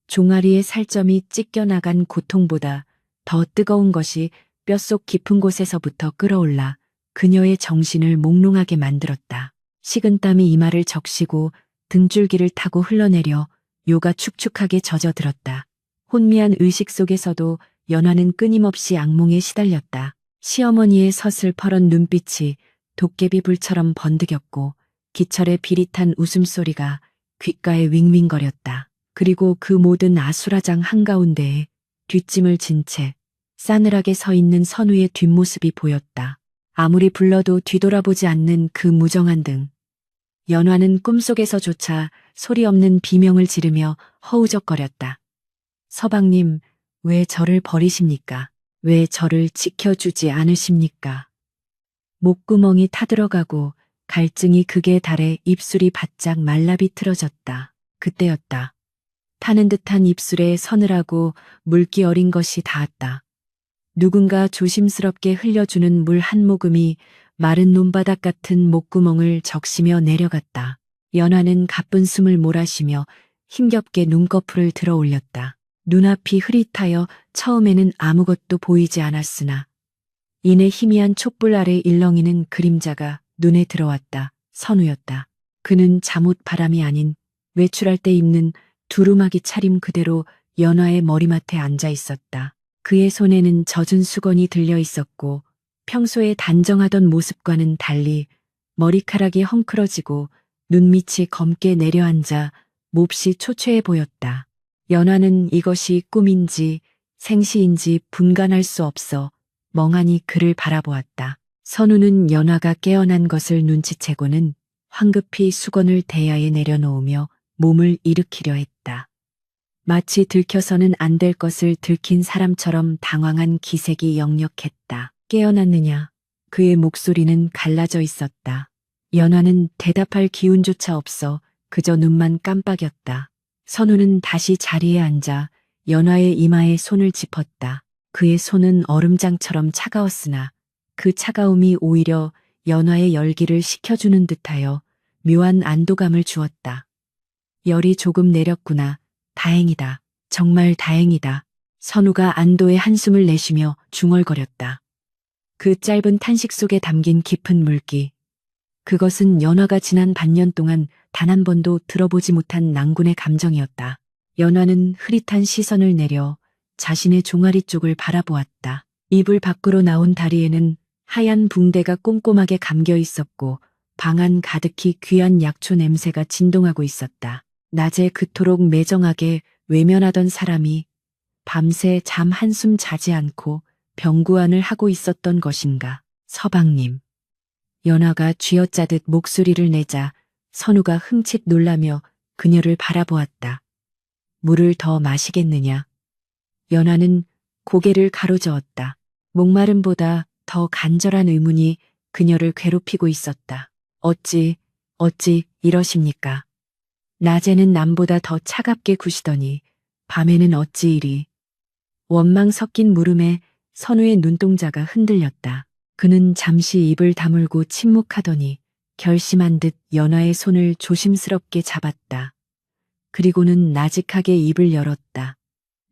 종아리의 살점이 찢겨나간 고통보다 더 뜨거운 것이 뼛속 깊은 곳에서부터 끌어올라 그녀의 정신을 몽롱하게 만들었다. 식은땀이 이마를 적시고 등줄기를 타고 흘러내려 요가 축축하게 젖어들었다. 혼미한 의식 속에서도 연화는 끊임없이 악몽에 시달렸다. 시어머니의 서슬퍼런 눈빛이 도깨비 불처럼 번득였고 기철의 비릿한 웃음소리가 귓가에 윙윙거렸다. 그리고 그 모든 아수라장 한가운데에 뒷짐을 진 채 싸늘하게 서 있는 선우의 뒷모습이 보였다. 아무리 불러도 뒤돌아보지 않는 그 무정한 등. 연화는 꿈속에서조차 소리 없는 비명을 지르며 허우적거렸다. 서방님, 왜 저를 버리십니까? 왜 저를 지켜주지 않으십니까? 목구멍이 타들어가고 갈증이 극에 달해 입술이 바짝 말라 비틀어졌다. 그때였다. 타는 듯한 입술에 서늘하고 물기 어린 것이 닿았다. 누군가 조심스럽게 흘려주는 물 한 모금이 마른 논바닥 같은 목구멍을 적시며 내려갔다. 연화는 가쁜 숨을 몰아쉬며 힘겹게 눈꺼풀을 들어 올렸다. 눈앞이 흐릿하여 처음에는 아무것도 보이지 않았으나 이내 희미한 촛불 아래 일렁이는 그림자가 눈에 들어왔다. 선우였다. 그는 잠옷 바람이 아닌 외출할 때 입는 두루마기 차림 그대로 연화의 머리맡에 앉아 있었다. 그의 손에는 젖은 수건이 들려 있었고 평소에 단정하던 모습과는 달리 머리카락이 헝클어지고 눈밑이 검게 내려앉아 몹시 초췌해 보였다. 연화는 이것이 꿈인지 생시인지 분간할 수 없어 멍하니 그를 바라보았다. 선우는 연화가 깨어난 것을 눈치채고는 황급히 수건을 대야에 내려놓으며 몸을 일으키려 했다. 마치 들켜서는 안 될 것을 들킨 사람처럼 당황한 기색이 역력했다. 깨어났느냐? 그의 목소리는 갈라져 있었다. 연화는 대답할 기운조차 없어 그저 눈만 깜빡였다. 선우는 다시 자리에 앉아 연화의 이마에 손을 짚었다. 그의 손은 얼음장처럼 차가웠으나 그 차가움이 오히려 연화의 열기를 식혀주는 듯하여 묘한 안도감을 주었다. 열이 조금 내렸구나. 다행이다. 정말 다행이다. 선우가 안도의 한숨을 내쉬며 중얼거렸다. 그 짧은 탄식 속에 담긴 깊은 물기. 그것은 연화가 지난 반년 동안 단 한 번도 들어보지 못한 낭군의 감정이었다. 연화는 흐릿한 시선을 내려 자신의 종아리 쪽을 바라보았다. 이불 밖으로 나온 다리에는 하얀 붕대가 꼼꼼하게 감겨 있었고 방 안 가득히 귀한 약초 냄새가 진동하고 있었다. 낮에 그토록 매정하게 외면하던 사람이 밤새 잠 한숨 자지 않고 병구안을 하고 있었던 것인가. 서방님. 연화가 쥐어짜듯 목소리를 내자 선우가 흠칫 놀라며 그녀를 바라보았다. 물을 더 마시겠느냐? 연화는 고개를 가로저었다. 목마름보다 더 간절한 의문이 그녀를 괴롭히고 있었다. 어찌 이러십니까? 낮에는 남보다 더 차갑게 구시더니 밤에는 어찌 이리. 원망 섞인 물음에 선우의 눈동자가 흔들렸다. 그는 잠시 입을 다물고 침묵하더니 결심한 듯 연화의 손을 조심스럽게 잡았다. 그리고는 나직하게 입을 열었다.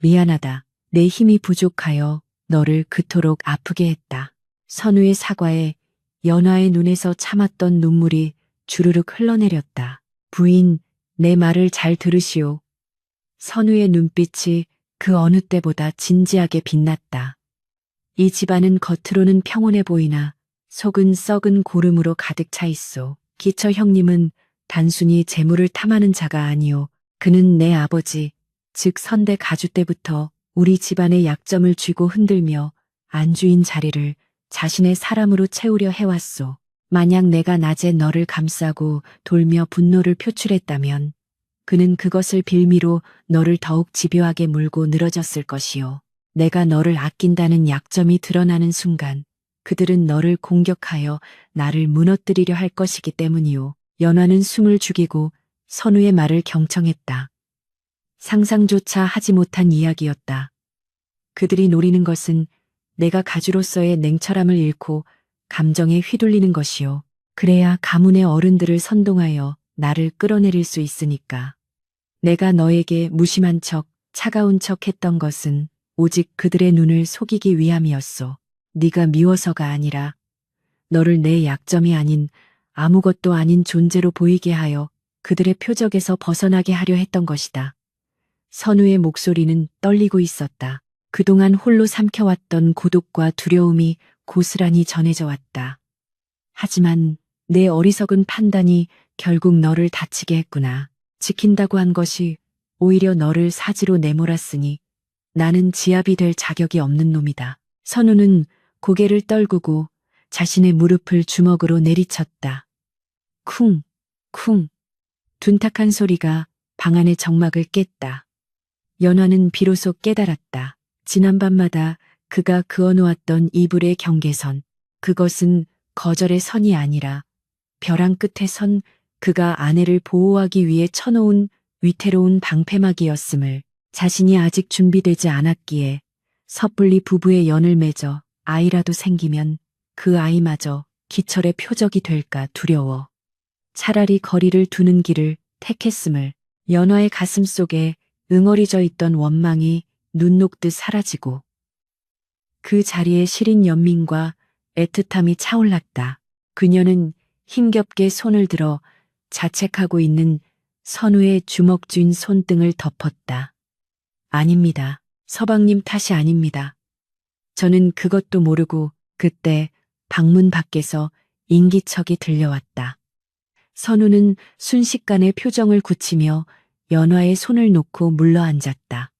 미안하다. 내 힘이 부족하여 너를 그토록 아프게 했다. 선우의 사과에 연화의 눈에서 참았던 눈물이 주르륵 흘러내렸다. 부인, 내 말을 잘 들으시오. 선우의 눈빛이 그 어느 때보다 진지하게 빛났다. 이 집안은 겉으로는 평온해 보이나 속은 썩은 고름으로 가득 차 있소. 기처 형님은 단순히 재물을 탐하는 자가 아니오. 그는 내 아버지, 즉 선대 가주 때부터 우리 집안의 약점을 쥐고 흔들며 안주인 자리를 자신의 사람으로 채우려 해왔소. 만약 내가 낮에 너를 감싸고 돌며 분노를 표출했다면 그는 그것을 빌미로 너를 더욱 집요하게 물고 늘어졌을 것이요. 내가 너를 아낀다는 약점이 드러나는 순간 그들은 너를 공격하여 나를 무너뜨리려 할 것이기 때문이요. 연화는 숨을 죽이고 선우의 말을 경청했다. 상상조차 하지 못한 이야기였다. 그들이 노리는 것은 내가 가주로서의 냉철함을 잃고 감정에 휘둘리는 것이요. 그래야 가문의 어른들을 선동하여 나를 끌어내릴 수 있으니까. 내가 너에게 무심한 척, 차가운 척 했던 것은 오직 그들의 눈을 속이기 위함이었소. 네가 미워서가 아니라 너를 내 약점이 아닌 아무것도 아닌 존재로 보이게 하여 그들의 표적에서 벗어나게 하려 했던 것이다. 선우의 목소리는 떨리고 있었다. 그동안 홀로 삼켜왔던 고독과 두려움이 고스란히 전해져 왔다. 하지만 내 어리석은 판단이 결국 너를 다치게 했구나. 지킨다고 한 것이 오히려 너를 사지로 내몰았으니 나는 지압이 될 자격이 없는 놈이다. 선우는 고개를 떨구고 자신의 무릎을 주먹으로 내리쳤다. 쿵, 쿵. 둔탁한 소리가 방 안의 정막을 깼다. 연화는 비로소 깨달았다. 지난밤마다 그가 그어놓았던 이불의 경계선, 그것은 거절의 선이 아니라 벼랑 끝에 선 그가 아내를 보호하기 위해 쳐놓은 위태로운 방패막이었음을, 자신이 아직 준비되지 않았기에 섣불리 부부의 연을 맺어 아이라도 생기면 그 아이마저 기철의 표적이 될까 두려워 차라리 거리를 두는 길을 택했음을. 연화의 가슴 속에 응어리져 있던 원망이 눈 녹듯 사라지고 그 자리에 시린 연민과 애틋함이 차올랐다. 그녀는 힘겹게 손을 들어 자책하고 있는 선우의 주먹 쥔 손등을 덮었다. 아닙니다. 서방님 탓이 아닙니다. 저는 그것도 모르고 그때 방문 밖에서 인기척이 들려왔다. 선우는 순식간에 표정을 굳히며 연화의 손을 놓고 물러앉았다.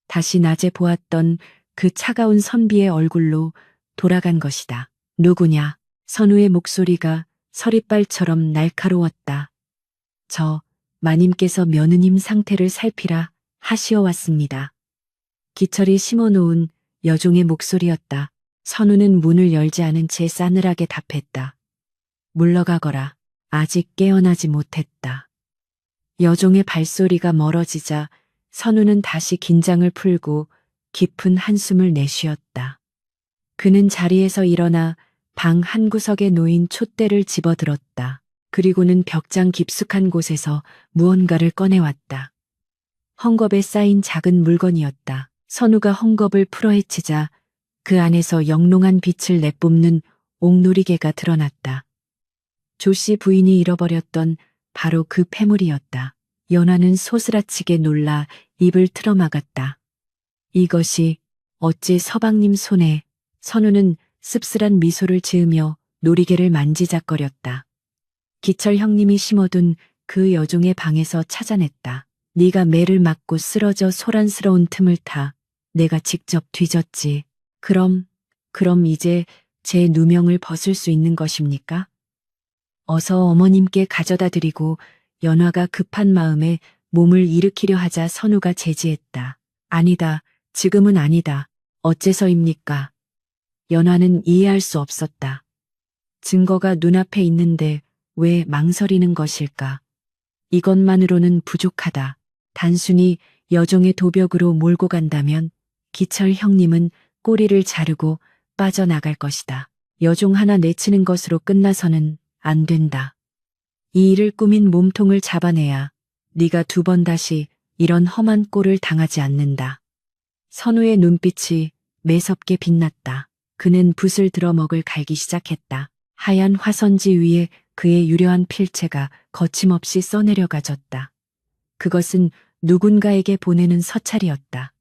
다시 낮에 보았던 그 차가운 선비의 얼굴로 돌아간 것이다. 누구냐? 선우의 목소리가 서리빨처럼 날카로웠다. 저 마님께서 며느님 상태를 살피라 하시어 왔습니다. 기철이 심어놓은 여종의 목소리였다. 선우는 문을 열지 않은 채 싸늘하게 답했다. 물러가거라. 아직 깨어나지 못했다. 여종의 발소리가 멀어지자 선우는 다시 긴장을 풀고 깊은 한숨을 내쉬었다. 그는 자리에서 일어나 방 한구석에 놓인 촛대를 집어들었다. 그리고는 벽장 깊숙한 곳에서 무언가를 꺼내왔다. 헝겊에 쌓인 작은 물건이었다. 선우가 헝겊을 풀어헤치자 그 안에서 영롱한 빛을 내뿜는 옥놀이개가 드러났다. 조씨 부인이 잃어버렸던 바로 그 폐물이었다. 연화는 소스라치게 놀라 입을 틀어막았다. 이것이 어찌 서방님 손에. 선우는 씁쓸한 미소를 지으며 놀이개를 만지작거렸다. 기철 형님이 심어둔 그 여종의 방에서 찾아냈다. 네가 매를 맞고 쓰러져 소란스러운 틈을 타 내가 직접 뒤졌지. 그럼 이제 제 누명을 벗을 수 있는 것입니까? 어서 어머님께 가져다 드리고. 연화가 급한 마음에 몸을 일으키려 하자 선우가 제지했다. 아니다. 지금은 아니다. 어째서입니까? 연화는 이해할 수 없었다. 증거가 눈앞에 있는데 왜 망설이는 것일까? 이것만으로는 부족하다. 단순히 여종의 도벽으로 몰고 간다면 기철 형님은 꼬리를 자르고 빠져나갈 것이다. 여종 하나 내치는 것으로 끝나서는 안 된다. 이 일을 꾸민 몸통을 잡아내야 네가 두 번 다시 이런 험한 꼴을 당하지 않는다. 선우의 눈빛이 매섭게 빛났다. 그는 붓을 들어 먹을 갈기 시작했다. 하얀 화선지 위에 그의 유려한 필체가 거침없이 써내려가졌다. 그것은 누군가에게 보내는 서찰이었다.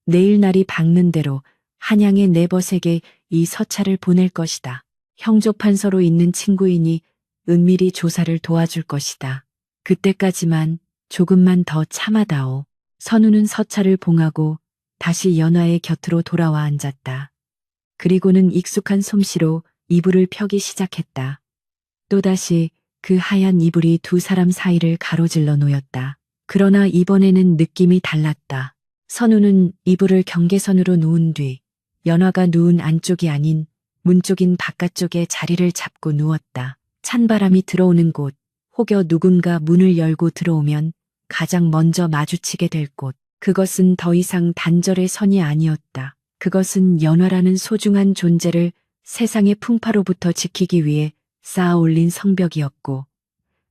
내일 날이 밝는 대로 한양의 네벗에게 이 서찰을 보낼 것이다. 형조판서로 있는 친구이니 은밀히 조사를 도와줄 것이다. 그때까지만 조금만 더 참아다오. 선우는 서찰을 봉하고 다시 연화의 곁으로 돌아와 앉았다. 그리고는 익숙한 솜씨로 이불을 펴기 시작했다. 또다시 그 하얀 이불이 두 사람 사이를 가로질러 놓였다. 그러나 이번에는 느낌이 달랐다. 선우는 이불을 경계선으로 놓은 뒤 연화가 누운 안쪽이 아닌 문 쪽인 바깥쪽에 자리를 잡고 누웠다. 찬바람이 들어오는 곳, 혹여 누군가 문을 열고 들어오면 가장 먼저 마주치게 될 곳. 그것은 더 이상 단절의 선이 아니었다. 그것은 연화라는 소중한 존재를 세상의 풍파로부터 지키기 위해 쌓아 올린 성벽이었고,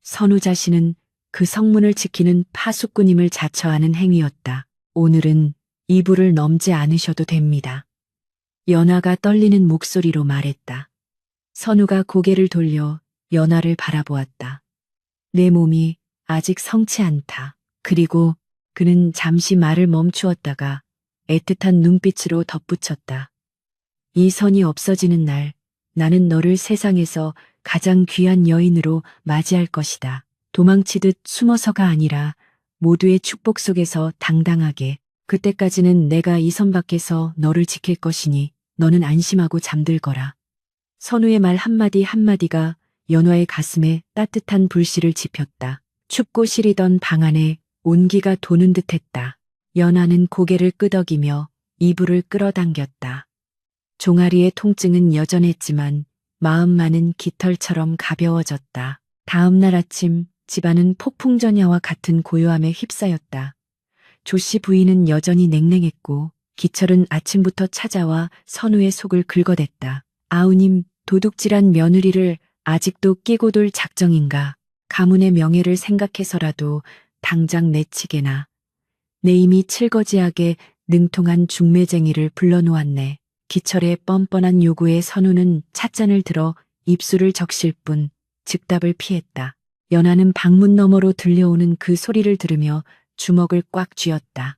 선우 자신은 그 성문을 지키는 파수꾼임을 자처하는 행위였다. 오늘은 이불을 넘지 않으셔도 됩니다. 연화가 떨리는 목소리로 말했다. 선우가 고개를 돌려 연화를 바라보았다. 내 몸이 아직 성치 않다. 그리고 그는 잠시 말을 멈추었다가 애틋한 눈빛으로 덧붙였다. 이 선이 없어지는 날, 나는 너를 세상에서 가장 귀한 여인으로 맞이할 것이다. 도망치듯 숨어서가 아니라 모두의 축복 속에서 당당하게. 그때까지는 내가 이 선 밖에서 너를 지킬 것이니 너는 안심하고 잠들거라. 선우의 말 한마디 한마디가 연화의 가슴에 따뜻한 불씨를 지폈다. 춥고 시리던 방 안에 온기가 도는 듯했다. 연화는 고개를 끄덕이며 이불을 끌어당겼다. 종아리의 통증은 여전했지만 마음만은 깃털처럼 가벼워졌다. 다음 날 아침 집안은 폭풍전야와 같은 고요함에 휩싸였다. 조씨 부인은 여전히 냉랭했고 기철은 아침부터 찾아와 선우의 속을 긁어댔다. 아우님, 도둑질한 며느리를 아직도 끼고 돌 작정인가? 가문의 명예를 생각해서라도 당장 내치게나. 내 이미 칠거지하게 능통한 중매쟁이를 불러놓았네. 기철의 뻔뻔한 요구에 선우는 찻잔을 들어 입술을 적실 뿐 즉답을 피했다. 연하는 방문 너머로 들려오는 그 소리를 들으며 주먹을 꽉 쥐었다.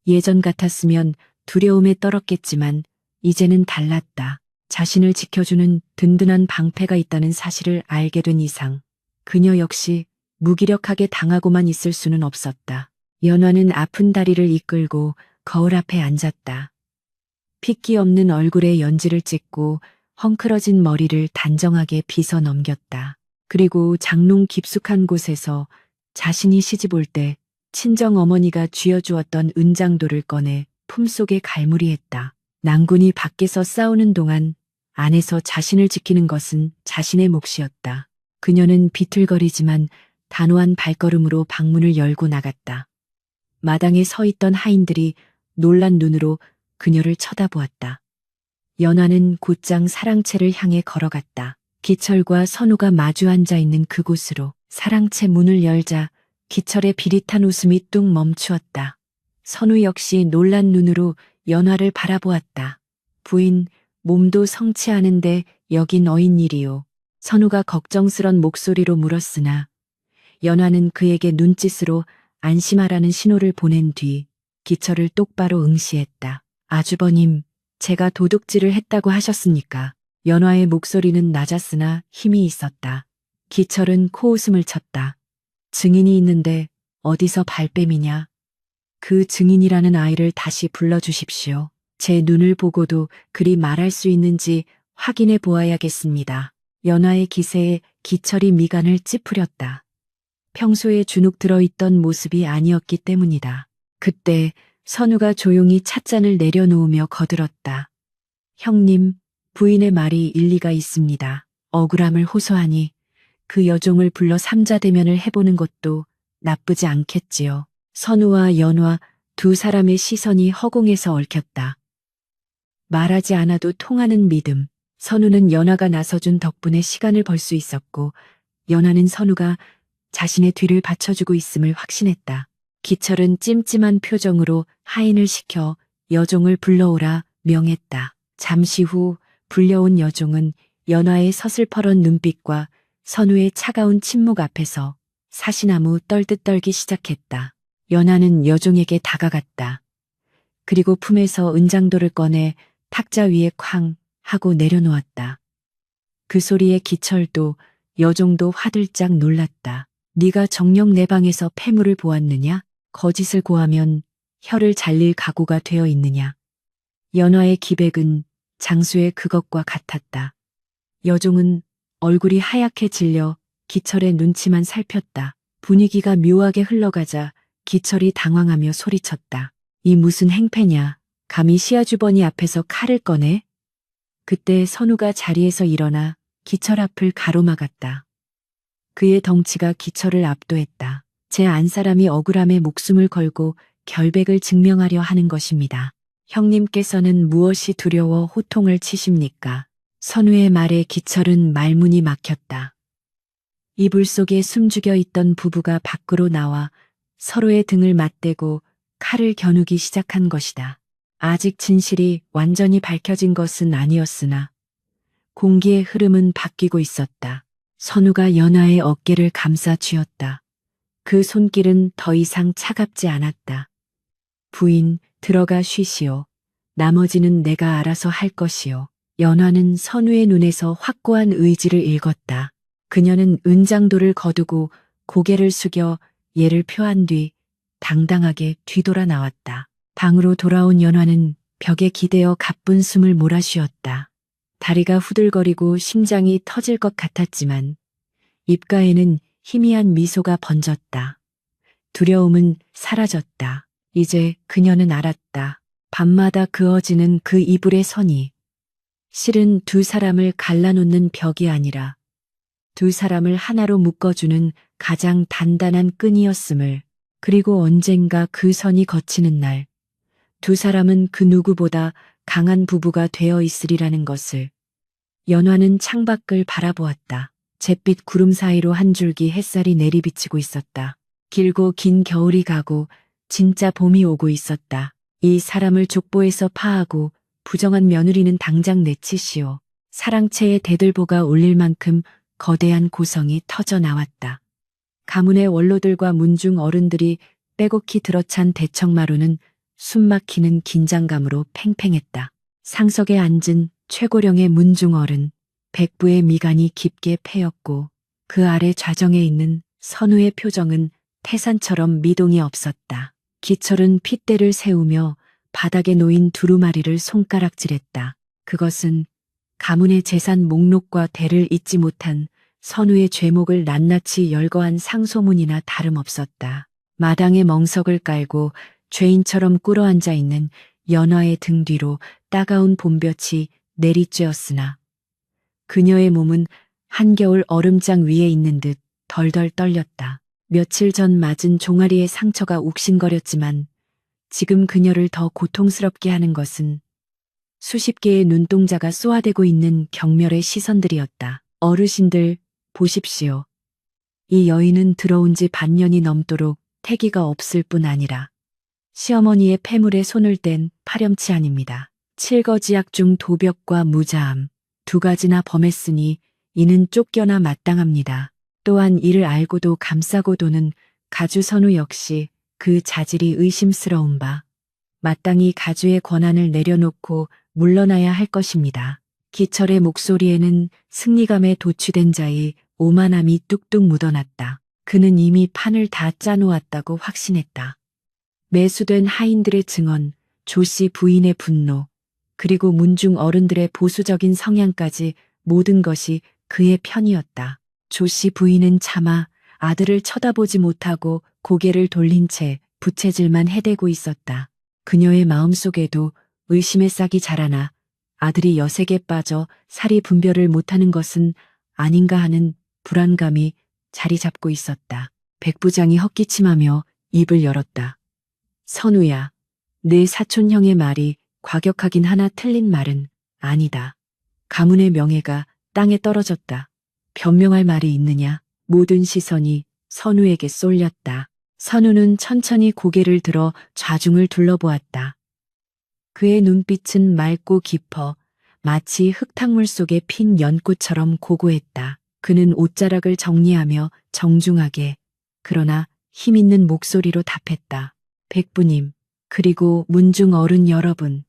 예전 같았으면 두려움에 떨었겠지만 이제는 달랐다. 자신을 지켜주는 든든한 방패가 있다는 사실을 알게 된 이상 그녀 역시 무기력하게 당하고만 있을 수는 없었다. 연화는 아픈 다리를 이끌고 거울 앞에 앉았다. 핏기 없는 얼굴에 연지를 찍고 헝클어진 머리를 단정하게 빗어 넘겼다. 그리고 장롱 깊숙한 곳에서 자신이 시집 올 때 친정 어머니가 쥐어주었던 은장도를 꺼내 품속에 갈무리했다. 낭군이 밖에서 싸우는 동안 안에서 자신을 지키는 것은 자신의 몫이었다. 그녀는 비틀거리지만 단호한 발걸음으로 방문을 열고 나갔다. 마당에 서 있던 하인들이 놀란 눈으로 그녀를 쳐다보았다. 연화는 곧장 사랑채를 향해 걸어갔다. 기철과 선우가 마주 앉아 있는 그곳으로 사랑채 문을 열자 기철의 비릿한 웃음이 뚝 멈추었다. 선우 역시 놀란 눈으로 연화를 바라보았다. 부인, 몸도 성취하는데 여긴 어인일이요. 선우가 걱정스런 목소리로 물었으나 연화는 그에게 눈짓으로 안심하라는 신호를 보낸 뒤 기철을 똑바로 응시했다. 아주버님, 제가 도둑질을 했다고 하셨습니까? 연화의 목소리는 낮았으나 힘이 있었다. 기철은 코웃음을 쳤다. 증인이 있는데 어디서 발뺌이냐? 그 증인이라는 아이를 다시 불러주십시오. 제 눈을 보고도 그리 말할 수 있는지 확인해 보아야겠습니다. 연화의 기세에 기철이 미간을 찌푸렸다. 평소에 주눅 들어있던 모습이 아니었기 때문이다. 그때 선우가 조용히 찻잔을 내려놓으며 거들었다. 형님, 부인의 말이 일리가 있습니다. 억울함을 호소하니 그 여종을 불러 삼자대면을 해보는 것도 나쁘지 않겠지요. 선우와 연화 두 사람의 시선이 허공에서 얽혔다. 말하지 않아도 통하는 믿음. 선우는 연화가 나서준 덕분에 시간을 벌 수 있었고 연화는 선우가 자신의 뒤를 받쳐주고 있음을 확신했다. 기철은 찜찜한 표정으로 하인을 시켜 여종을 불러오라 명했다. 잠시 후 불려온 여종은 연화의 서슬퍼런 눈빛과 선우의 차가운 침묵 앞에서 사시나무 떨듯 떨기 시작했다. 연화는 여종에게 다가갔다. 그리고 품에서 은장도를 꺼내 탁자 위에 쾅 하고 내려놓았다. 그 소리에 기철도 여종도 화들짝 놀랐다. 네가 정녕 내 방에서 폐물을 보았느냐? 거짓을 고하면 혀를 잘릴 각오가 되어 있느냐? 연화의 기백은 장수의 그것과 같았다. 여종은 얼굴이 하얗게 질려 기철의 눈치만 살폈다. 분위기가 묘하게 흘러가자 기철이 당황하며 소리쳤다. 이 무슨 행패냐? 감히 시아주버니 앞에서 칼을 꺼내? 그때 선우가 자리에서 일어나 기철 앞을 가로막았다. 그의 덩치가 기철을 압도했다. 제 안사람이 억울함에 목숨을 걸고 결백을 증명하려 하는 것입니다. 형님께서는 무엇이 두려워 호통을 치십니까? 선우의 말에 기철은 말문이 막혔다. 이불 속에 숨죽여 있던 부부가 밖으로 나와 서로의 등을 맞대고 칼을 겨누기 시작한 것이다. 아직 진실이 완전히 밝혀진 것은 아니었으나 공기의 흐름은 바뀌고 있었다. 선우가 연화의 어깨를 감싸 쥐었다. 그 손길은 더 이상 차갑지 않았다. 부인, 들어가 쉬시오. 나머지는 내가 알아서 할 것이오. 연화는 선우의 눈에서 확고한 의지를 읽었다. 그녀는 은장도를 거두고 고개를 숙여 예를 표한 뒤 당당하게 뒤돌아 나왔다. 방으로 돌아온 연화는 벽에 기대어 가쁜 숨을 몰아쉬었다. 다리가 후들거리고 심장이 터질 것 같았지만 입가에는 희미한 미소가 번졌다. 두려움은 사라졌다. 이제 그녀는 알았다. 밤마다 그어지는 그 이불의 선이 실은 두 사람을 갈라놓는 벽이 아니라 두 사람을 하나로 묶어주는 가장 단단한 끈이었음을, 그리고 언젠가 그 선이 걷히는 날 두 사람은 그 누구보다 강한 부부가 되어 있으리라는 것을. 연화는 창밖을 바라보았다. 잿빛 구름 사이로 한 줄기 햇살이 내리비치고 있었다. 길고 긴 겨울이 가고 진짜 봄이 오고 있었다. 이 사람을 족보에서 파하고 부정한 며느리는 당장 내치시오. 사랑채의 대들보가 울릴 만큼 거대한 고성이 터져 나왔다. 가문의 원로들과 문중 어른들이 빼곡히 들어찬 대청마루는 숨막히는 긴장감으로 팽팽했다. 상석에 앉은 최고령의 문중 어른, 백부의 미간이 깊게 패였고 그 아래 좌정에 있는 선우의 표정은 태산처럼 미동이 없었다. 기철은 핏대를 세우며 바닥에 놓인 두루마리를 손가락질했다. 그것은 가문의 재산 목록과 대를 잇지 못한 선우의 죄목을 낱낱이 열거한 상소문이나 다름없었다. 마당에 멍석을 깔고 죄인처럼 꿇어앉아 있는 연화의 등 뒤로 따가운 봄볕이 내리쬐었으나 그녀의 몸은 한겨울 얼음장 위에 있는 듯 덜덜 떨렸다. 며칠 전 맞은 종아리의 상처가 욱신거렸지만 지금 그녀를 더 고통스럽게 하는 것은 수십 개의 눈동자가 쏘아대고 있는 경멸의 시선들이었다. 어르신들, 보십시오. 이 여인은 들어온 지 반년이 넘도록 태기가 없을 뿐 아니라 시어머니의 폐물에 손을 댄 파렴치 아닙니다. 칠거지약 중 도벽과 무자함 두 가지나 범했으니 이는 쫓겨나 마땅합니다. 또한 이를 알고도 감싸고 도는 가주 선우 역시 그 자질이 의심스러운 바 마땅히 가주의 권한을 내려놓고 물러나야 할 것입니다. 기철의 목소리에는 승리감에 도취된 자의 오만함이 뚝뚝 묻어났다. 그는 이미 판을 다 짜놓았다고 확신했다. 매수된 하인들의 증언, 조씨 부인의 분노, 그리고 문중 어른들의 보수적인 성향까지 모든 것이 그의 편이었다. 조씨 부인은 차마 아들을 쳐다보지 못하고 고개를 돌린 채 부채질만 해대고 있었다. 그녀의 마음속에도 의심의 싹이 자라나 아들이 여색에 빠져 살이 분별을 못하는 것은 아닌가 하는 불안감이 자리 잡고 있었다. 백부장이 헛기침하며 입을 열었다. 선우야, 내 사촌형의 말이 과격하긴 하나 틀린 말은 아니다. 가문의 명예가 땅에 떨어졌다. 변명할 말이 있느냐? 모든 시선이 선우에게 쏠렸다. 선우는 천천히 고개를 들어 좌중을 둘러보았다. 그의 눈빛은 맑고 깊어 마치 흙탕물 속에 핀 연꽃처럼 고고했다. 그는 옷자락을 정리하며 정중하게 그러나 힘있는 목소리로 답했다. 백부님, 그리고 문중 어른 여러분.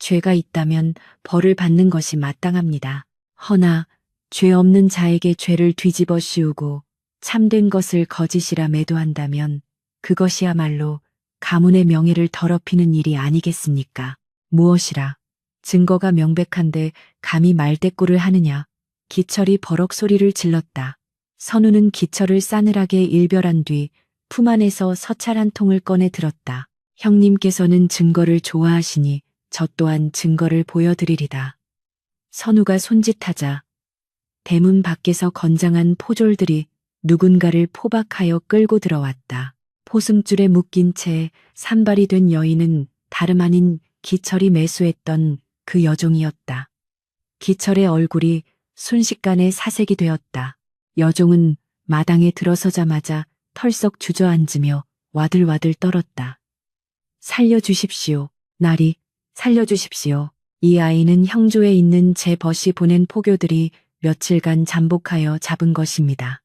죄가 있다면 벌을 받는 것이 마땅합니다. 허나 죄 없는 자에게 죄를 뒤집어 씌우고 참된 것을 거짓이라 매도한다면 그것이야말로 가문의 명예를 더럽히는 일이 아니겠습니까? 무엇이라 증거가 명백한데 감히 말대꾸를 하느냐? 기철이 버럭 소리를 질렀다. 선우는 기철을 싸늘하게 일별한 뒤 품 안에서 서찰 한 통을 꺼내 들었다. 형님께서는 증거를 좋아하시니 저 또한 증거를 보여드리리다. 선우가 손짓하자 대문 밖에서 건장한 포졸들이 누군가를 포박하여 끌고 들어왔다. 포승줄에 묶인 채 산발이 된 여인은 다름 아닌 기철이 매수했던 그 여종이었다. 기철의 얼굴이 순식간에 사색이 되었다. 여종은 마당에 들어서자마자 털썩 주저앉으며 와들와들 떨었다. 살려주십시오. 나리, 살려주십시오. 이 아이는 형조에 있는 제 벗이 보낸 포교들이 며칠간 잠복하여 잡은 것입니다.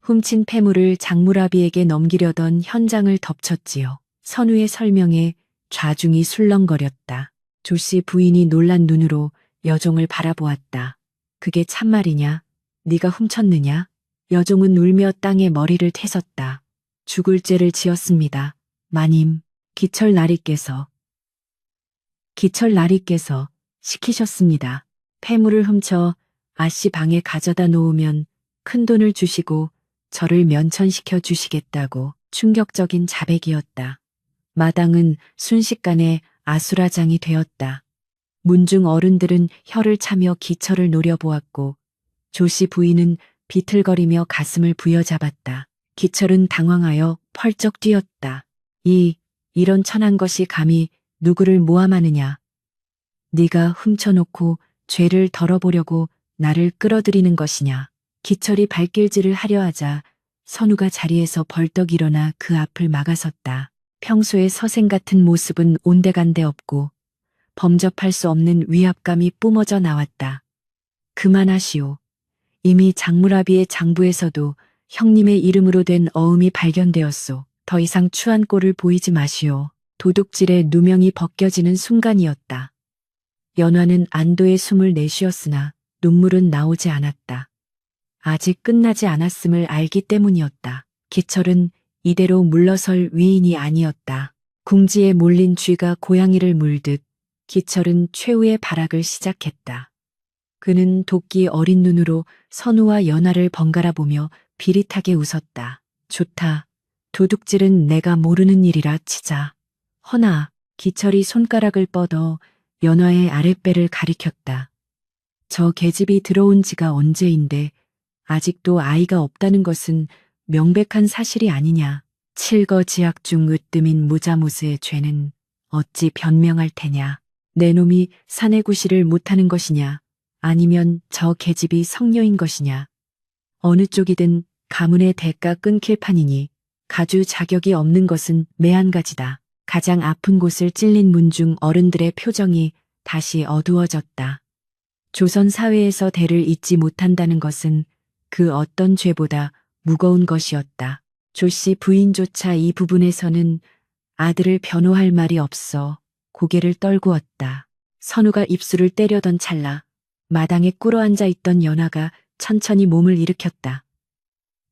훔친 폐물을 장무라비에게 넘기려던 현장을 덮쳤지요. 선우의 설명에 좌중이 술렁거렸다. 조씨 부인이 놀란 눈으로 여종을 바라보았다. 그게 참말이냐? 네가 훔쳤느냐? 여종은 울며 땅에 머리를 태웠다. 죽을 죄를 지었습니다. 마님, 기철 나리께서 시키셨습니다. 폐물을 훔쳐 아씨 방에 가져다 놓으면 큰돈을 주시고 저를 면천시켜 주시겠다고. 충격적인 자백이었다. 마당은 순식간에 아수라장이 되었다. 문중 어른들은 혀를 차며 기철을 노려보았고 조씨 부인은 비틀거리며 가슴을 부여잡았다. 기철은 당황하여 펄쩍 뛰었다. 이런 천한 것이 감히 누구를 모함하느냐. 네가 훔쳐놓고 죄를 덜어보려고 나를 끌어들이는 것이냐. 기철이 발길질을 하려 하자 선우가 자리에서 벌떡 일어나 그 앞을 막아섰다. 평소의 서생 같은 모습은 온데간데 없고 범접할 수 없는 위압감이 뿜어져 나왔다. 그만하시오. 이미 장무라비의 장부에서도 형님의 이름으로 된 어음이 발견되었소. 더 이상 추한 꼴을 보이지 마시오. 도둑질의 누명이 벗겨지는 순간이었다. 연화는 안도의 숨을 내쉬었으나 눈물은 나오지 않았다. 아직 끝나지 않았음을 알기 때문이었다. 기철은 이대로 물러설 위인이 아니었다. 궁지에 몰린 쥐가 고양이를 물듯 기철은 최후의 발악을 시작했다. 그는 도끼 어린 눈으로 선우와 연화를 번갈아 보며 비릿하게 웃었다. 좋다. 도둑질은 내가 모르는 일이라 치자. 허나 기철이 손가락을 뻗어 연화의 아랫배를 가리켰다. 저 계집이 들어온 지가 언제인데 아직도 아이가 없다는 것은 명백한 사실이 아니냐. 칠거지약 중 으뜸인 무자무스의 죄는 어찌 변명할 테냐. 내 놈이 사내구실을 못하는 것이냐 아니면 저 계집이 성녀인 것이냐. 어느 쪽이든 가문의 대가 끊길 판이니 가주 자격이 없는 것은 매한가지다. 가장 아픈 곳을 찔린 문중 어른들의 표정이 다시 어두워졌다. 조선 사회에서 대를 잇지 못한다는 것은 그 어떤 죄보다 무거운 것이었다. 조씨 부인조차 이 부분에서는 아들을 변호할 말이 없어 고개를 떨구었다. 선우가 입술을 때려던 찰나 마당에 꿇어앉아 있던 연화가 천천히 몸을 일으켰다.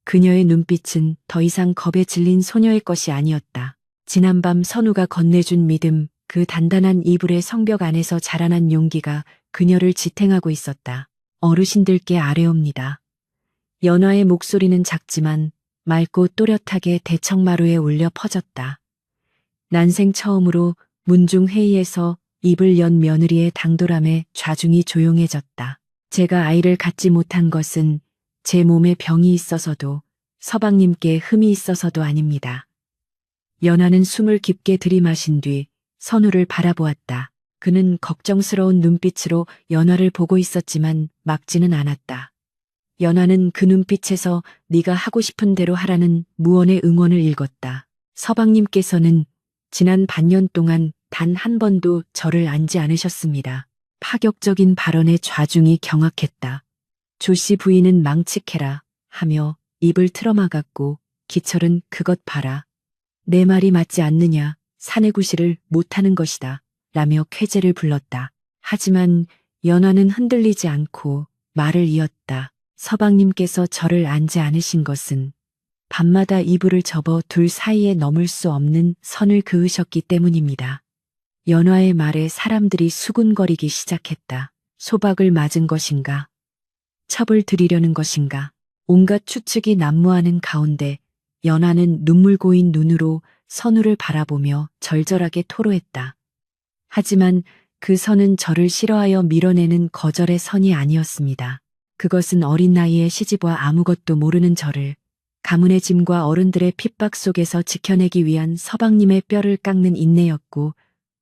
그녀의 눈빛은 더 이상 겁에 질린 소녀의 것이 아니었다. 지난밤 선우가 건네준 믿음, 그 단단한 이불의 성벽 안에서 자라난 용기가 그녀를 지탱하고 있었다. 어르신들께 아뢰옵니다. 연화의 목소리는 작지만 맑고 또렷하게 대청마루에 울려 퍼졌다. 난생 처음으로 문중 회의에서 입을 연 며느리의 당돌함에 좌중이 조용해졌다. 제가 아이를 갖지 못한 것은 제 몸에 병이 있어서도 서방님께 흠이 있어서도 아닙니다. 연화는 숨을 깊게 들이마신 뒤 선우를 바라보았다. 그는 걱정스러운 눈빛으로 연화를 보고 있었지만 막지는 않았다. 연화는 그 눈빛에서 네가 하고 싶은 대로 하라는 무언의 응원을 읽었다. 서방님께서는 지난 반년 동안 단 한 번도 저를 안지 않으셨습니다. 파격적인 발언에 좌중이 경악했다. 조씨 부인은 망측해라 하며 입을 틀어막았고 기철은 그것 봐라. 내 말이 맞지 않느냐. 사내구실을 못하는 것이다. 라며 쾌재를 불렀다. 하지만 연화는 흔들리지 않고 말을 이었다. 서방님께서 저를 안지 않으신 것은 밤마다 이불을 접어 둘 사이에 넘을 수 없는 선을 그으셨기 때문입니다. 연화의 말에 사람들이 수군거리기 시작했다. 소박을 맞은 것인가? 첩을 들이려는 것인가? 온갖 추측이 난무하는 가운데 연화는 눈물 고인 눈으로 선우를 바라보며 절절하게 토로했다. 하지만 그 선은 저를 싫어하여 밀어내는 거절의 선이 아니었습니다. 그것은 어린 나이에 시집와 아무것도 모르는 저를 가문의 짐과 어른들의 핍박 속에서 지켜내기 위한 서방님의 뼈를 깎는 인내였고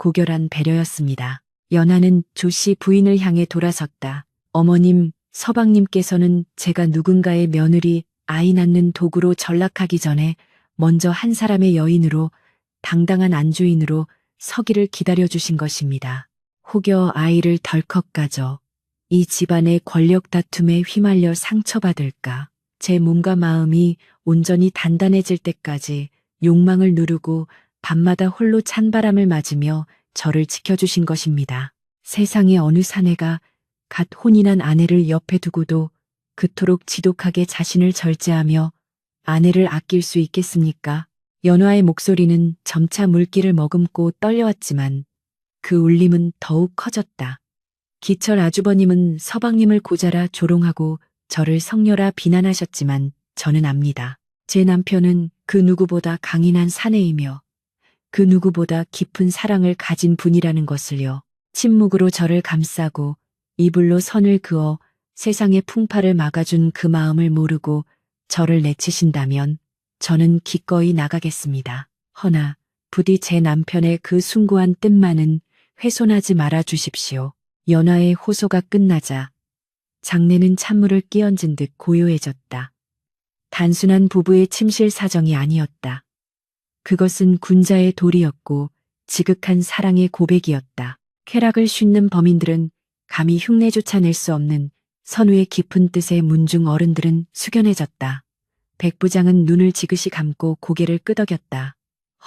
고결한 배려였습니다. 연화는 조씨 부인을 향해 돌아섰다. 어머님, 서방님께서는 제가 누군가의 며느리, 아이 낳는 도구로 전락하기 전에 먼저 한 사람의 여인으로 당당한 안주인으로 서기를 기다려주신 것입니다. 혹여 아이를 덜컥 가져 이 집안의 권력 다툼에 휘말려 상처받을까. 제 몸과 마음이 온전히 단단해질 때까지 욕망을 누르고 밤마다 홀로 찬바람을 맞으며 저를 지켜주신 것입니다. 세상의 어느 사내가 갓 혼인한 아내를 옆에 두고도 그토록 지독하게 자신을 절제하며 아내를 아낄 수 있겠습니까? 연화의 목소리는 점차 물기를 머금고 떨려왔지만 그 울림은 더욱 커졌다. 기철 아주버님은 서방님을 고자라 조롱하고 저를 성녀라 비난하셨지만 저는 압니다. 제 남편은 그 누구보다 강인한 사내이며 그 누구보다 깊은 사랑을 가진 분이라는 것을요. 침묵으로 저를 감싸고 이불로 선을 그어 세상의 풍파를 막아준 그 마음을 모르고 저를 내치신다면 저는 기꺼이 나가겠습니다. 허나 부디 제 남편의 그 숭고한 뜻만은 훼손하지 말아 주십시오. 연화의 호소가 끝나자 장내는 찬물을 끼얹은 듯 고요해졌다. 단순한 부부의 침실 사정이 아니었다. 그것은 군자의 도리였고 지극한 사랑의 고백이었다. 쾌락을 쉰는 범인들은 감히 흉내조차 낼 수 없는 선우의 깊은 뜻에 문중 어른들은 숙연해졌다. 백부장은 눈을 지그시 감고 고개를 끄덕였다.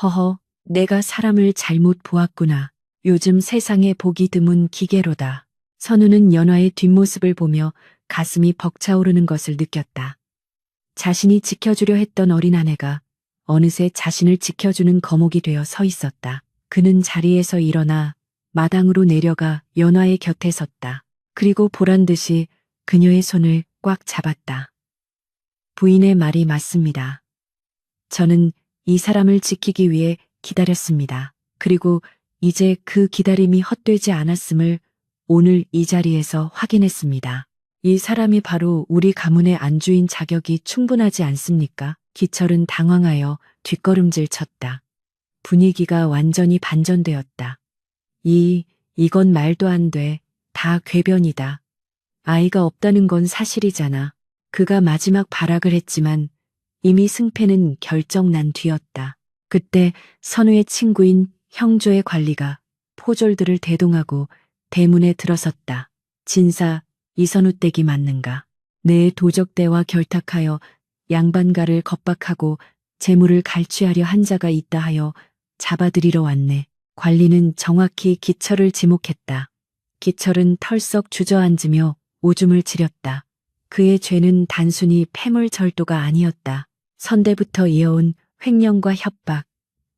허허, 내가 사람을 잘못 보았구나. 요즘 세상에 보기 드문 기계로다. 선우는 연화의 뒷모습을 보며 가슴이 벅차오르는 것을 느꼈다. 자신이 지켜주려 했던 어린 아내가 어느새 자신을 지켜주는 거목이 되어 서 있었다. 그는 자리에서 일어나 마당으로 내려가 연화의 곁에 섰다. 그리고 보란 듯이 그녀의 손을 꽉 잡았다. 부인의 말이 맞습니다. 저는 이 사람을 지키기 위해 기다렸습니다. 그리고 이제 그 기다림이 헛되지 않았음을 오늘 이 자리에서 확인했습니다. 이 사람이 바로 우리 가문의 안주인 자격이 충분하지 않습니까? 기철은 당황하여 뒷걸음질 쳤다. 분위기가 완전히 반전되었다. 이건 말도 안 돼. 다 궤변이다. 아이가 없다는 건 사실이잖아. 그가 마지막 발악을 했지만 이미 승패는 결정난 뒤였다. 그때 선우의 친구인 형조의 관리가 포졸들을 대동하고 대문에 들어섰다. 진사, 이선우 댁이 맞는가? 내 도적대와 결탁하여 양반가를 겁박하고 재물을 갈취하려 한 자가 있다 하여 잡아들이러 왔네. 관리는 정확히 기철을 지목했다. 기철은 털썩 주저앉으며 오줌을 지렸다. 그의 죄는 단순히 폐물절도가 아니었다. 선대부터 이어온 횡령과 협박,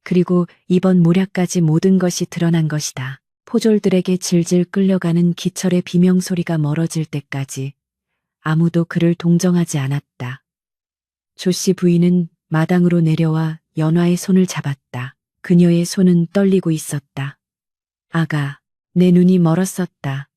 그리고 이번 모략까지 모든 것이 드러난 것이다. 포졸들에게 질질 끌려가는 기철의 비명소리가 멀어질 때까지 아무도 그를 동정하지 않았다. 조씨 부인은 마당으로 내려와 연화의 손을 잡았다. 그녀의 손은 떨리고 있었다. 아가, 내 눈이 멀었었다.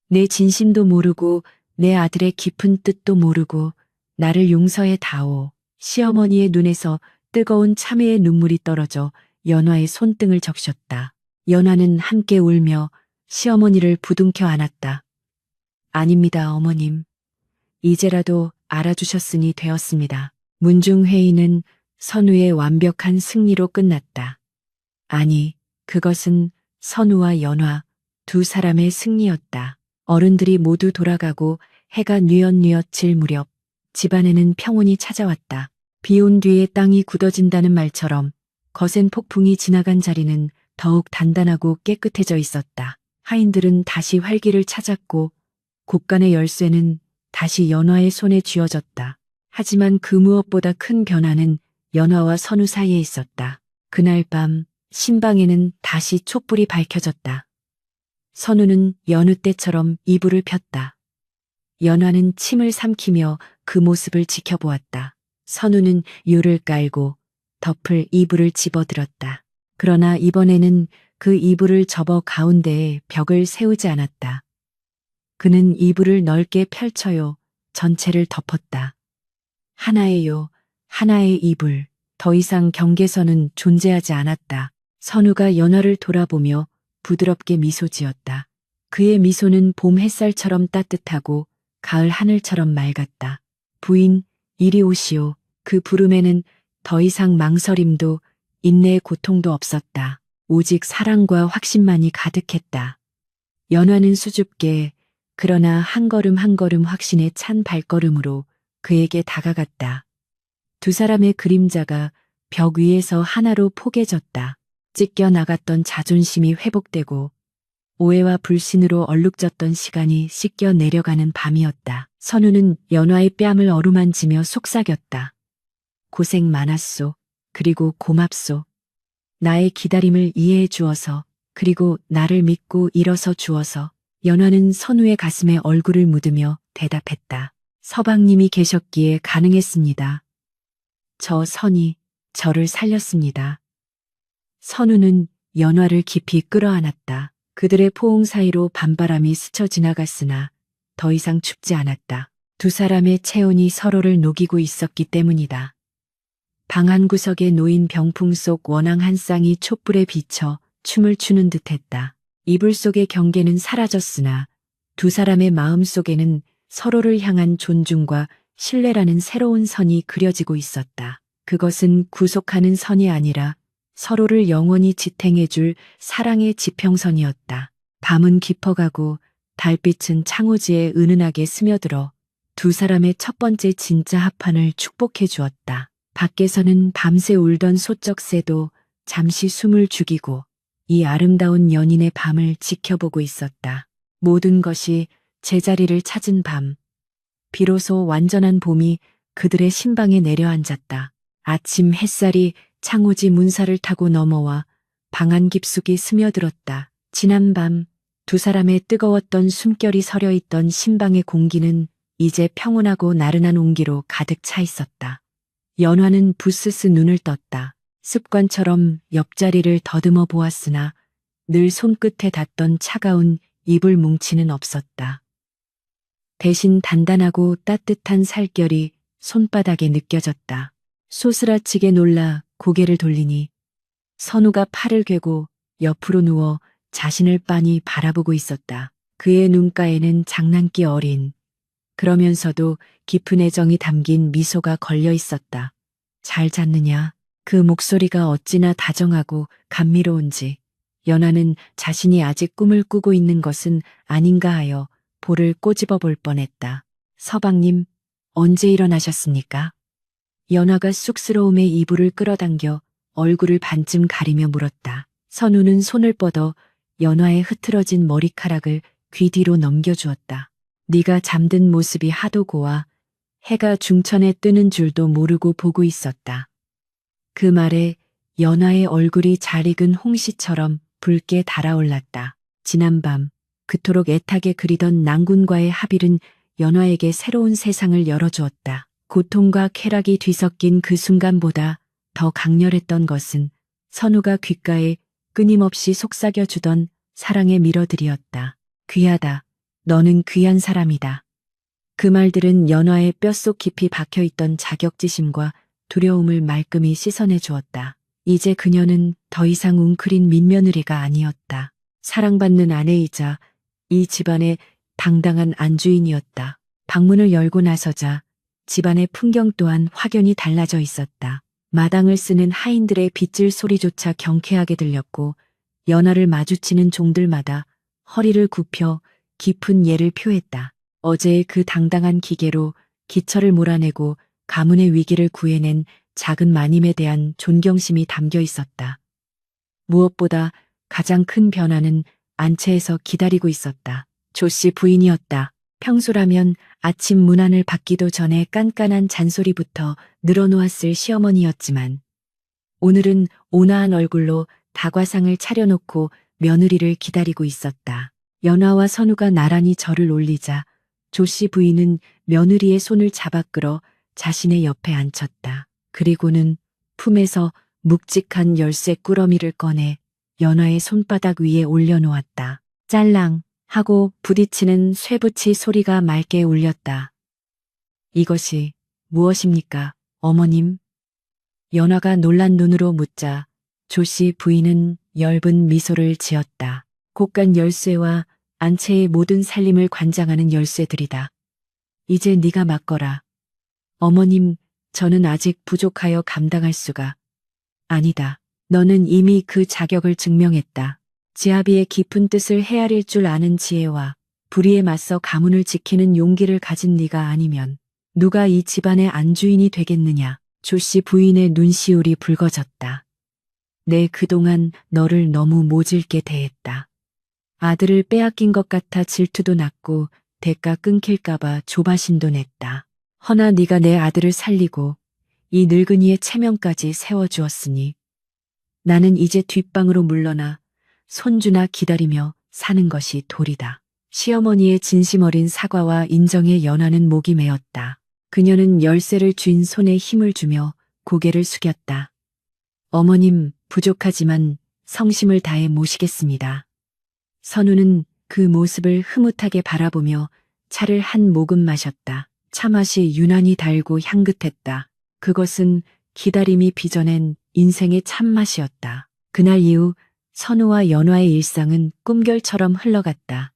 내 진심도 모르고 내 아들의 깊은 뜻도 모르고 나를 용서해 다오. 시어머니의 눈에서 뜨거운 참회의 눈물이 떨어져 연화의 손등을 적셨다. 연화는 함께 울며 시어머니를 부둥켜 안았다. 아닙니다, 어머님. 이제라도 알아주셨으니 되었습니다. 문중회의는 선우의 완벽한 승리로 끝났다. 아니, 그것은 선우와 연화 두 사람의 승리였다. 어른들이 모두 돌아가고 해가 뉘엿뉘엿 질 무렵 집안에는 평온이 찾아왔다. 비온 뒤에 땅이 굳어진다는 말처럼 거센 폭풍이 지나간 자리는 더욱 단단하고 깨끗해져 있었다. 하인들은 다시 활기를 찾았고 곳간의 열쇠는 다시 연화의 손에 쥐어졌다. 하지만 그 무엇보다 큰 변화는 연화와 선우 사이에 있었다. 그날 밤 신방에는 다시 촛불이 밝혀졌다. 선우는 여느 때처럼 이불을 폈다. 연화는 침을 삼키며 그 모습을 지켜보았다. 선우는 유를 깔고 덮을 이불을 집어들었다. 그러나 이번에는 그 이불을 접어 가운데에 벽을 세우지 않았다. 그는 이불을 넓게 펼쳐요 전체를 덮었다. 하나예요, 하나의 이불. 더 이상 경계선은 존재하지 않았다. 선우가 연화를 돌아보며 부드럽게 미소 지었다. 그의 미소는 봄 햇살처럼 따뜻하고 가을 하늘처럼 맑았다. 부인, 이리 오시오. 그 부름에는 더 이상 망설임도 인내의 고통도 없었다. 오직 사랑과 확신만이 가득했다. 연화는 수줍게 그러나 한 걸음 한 걸음 확신에 찬 발걸음으로 그에게 다가갔다. 두 사람의 그림자가 벽 위에서 하나로 포개졌다. 찢겨 나갔던 자존심이 회복되고 오해와 불신으로 얼룩졌던 시간이 씻겨 내려가는 밤이었다. 선우는 연화의 뺨을 어루만지며 속삭였다. 고생 많았소. 그리고 고맙소. 나의 기다림을 이해해 주어서, 그리고 나를 믿고 일어서 주어서. 연화는 선우의 가슴에 얼굴을 묻으며 대답했다. 서방님이 계셨기에 가능했습니다. 저 선이 저를 살렸습니다. 선우는 연화를 깊이 끌어안았다. 그들의 포옹 사이로 밤바람이 스쳐 지나갔으나 더 이상 춥지 않았다. 두 사람의 체온이 서로를 녹이고 있었기 때문이다. 방 한 구석에 놓인 병풍 속 원앙 한 쌍이 촛불에 비쳐 춤을 추는 듯했다. 이불 속의 경계는 사라졌으나 두 사람의 마음 속에는 서로를 향한 존중과 신뢰라는 새로운 선이 그려지고 있었다. 그것은 구속하는 선이 아니라 서로를 영원히 지탱해줄 사랑의 지평선이었다. 밤은 깊어가고 달빛은 창호지에 은은하게 스며들어 두 사람의 첫 번째 진짜 합판을 축복해 주었다. 밖에서는 밤새 울던 소쩍새도 잠시 숨을 죽이고 이 아름다운 연인의 밤을 지켜보고 있었다. 모든 것이 제자리를 찾은 밤. 비로소 완전한 봄이 그들의 신방에 내려앉았다. 아침 햇살이 창호지 문살을 타고 넘어와 방 안 깊숙이 스며들었다. 지난밤 두 사람의 뜨거웠던 숨결이 서려 있던 신방의 공기는 이제 평온하고 나른한 온기로 가득 차 있었다. 연화는 부스스 눈을 떴다. 습관처럼 옆자리를 더듬어 보았으나 늘 손끝에 닿던 차가운 이불 뭉치는 없었다. 대신 단단하고 따뜻한 살결이 손바닥에 느껴졌다. 소스라치게 놀라 고개를 돌리니 선우가 팔을 괴고 옆으로 누워 자신을 빤히 바라보고 있었다. 그의 눈가에는 장난기 어린 그러면서도 깊은 애정이 담긴 미소가 걸려 있었다. 잘 잤느냐? 그 목소리가 어찌나 다정하고 감미로운지 연하는 자신이 아직 꿈을 꾸고 있는 것은 아닌가 하여 볼을 꼬집어 볼 뻔했다. 서방님, 언제 일어나셨습니까? 연하가 쑥스러움에 이불을 끌어당겨 얼굴을 반쯤 가리며 물었다. 선우는 손을 뻗어 연화의 흐트러진 머리카락을 귀 뒤로 넘겨주었다. 네가 잠든 모습이 하도 고와 해가 중천에 뜨는 줄도 모르고 보고 있었다. 그 말에 연화의 얼굴이 잘 익은 홍시처럼 붉게 달아올랐다. 지난밤 그토록 애타게 그리던 낭군과의 합일은 연화에게 새로운 세상을 열어주었다. 고통과 쾌락이 뒤섞인 그 순간보다 더 강렬했던 것은 선우가 귓가에 끊임없이 속삭여주던 사랑의 미러들이었다. 귀하다. 너는 귀한 사람이다. 그 말들은 연화의 뼛속 깊이 박혀있던 자격지심과 두려움을 말끔히 씻어내 주었다. 이제 그녀는 더 이상 웅크린 민며느리가 아니었다. 사랑받는 아내이자 이 집안의 당당한 안주인이었다. 방문을 열고 나서자 집안의 풍경 또한 확연히 달라져 있었다. 마당을 쓰는 하인들의 빗질 소리조차 경쾌하게 들렸고 연화를 마주치는 종들마다 허리를 굽혀 깊은 예를 표했다. 어제의 그 당당한 기계로 기철을 몰아내고 가문의 위기를 구해낸 작은 마님에 대한 존경심이 담겨 있었다. 무엇보다 가장 큰 변화는 안채에서 기다리고 있었다. 조씨 부인이었다. 평소라면 아침 문안을 받기도 전에 깐깐한 잔소리부터 늘어놓았을 시어머니였지만 오늘은 온화한 얼굴로 다과상을 차려놓고 며느리를 기다리고 있었다. 연화와 선우가 나란히 절을 올리자 조씨 부인은 며느리의 손을 잡아 끌어 자신의 옆에 앉혔다. 그리고는 품에서 묵직한 열쇠 꾸러미를 꺼내 연화의 손바닥 위에 올려놓았다. 짤랑 하고 부딪히는 쇠붙이 소리가 맑게 울렸다. 이것이 무엇입니까, 어머님? 연화가 놀란 눈으로 묻자 조씨 부인은 엷은 미소를 지었다. 곡간 열쇠와 안채의 모든 살림을 관장하는 열쇠들이다. 이제 네가 맡거라. 어머님, 저는 아직 부족하여 감당할 수가. 아니다. 너는 이미 그 자격을 증명했다. 지아비의 깊은 뜻을 헤아릴 줄 아는 지혜와 불의에 맞서 가문을 지키는 용기를 가진 네가 아니면 누가 이 집안의 안주인이 되겠느냐. 조씨 부인의 눈시울이 붉어졌다. 내 그동안 너를 너무 모질게 대했다. 아들을 빼앗긴 것 같아 질투도 났고 대가 끊길까봐 조바심도 냈다. 허나 네가 내 아들을 살리고 이 늙은이의 체면까지 세워주었으니 나는 이제 뒷방으로 물러나 손주나 기다리며 사는 것이 도리다. 시어머니의 진심 어린 사과와 인정에 연하는 목이 메었다. 그녀는 열쇠를 쥔 손에 힘을 주며 고개를 숙였다. 어머님, 부족하지만 성심을 다해 모시겠습니다. 선우는 그 모습을 흐뭇하게 바라보며 차를 한 모금 마셨다. 차맛이 유난히 달고 향긋했다. 그것은 기다림이 빚어낸 인생의 참맛이었다. 그날 이후 선우와 연화의 일상은 꿈결처럼 흘러갔다.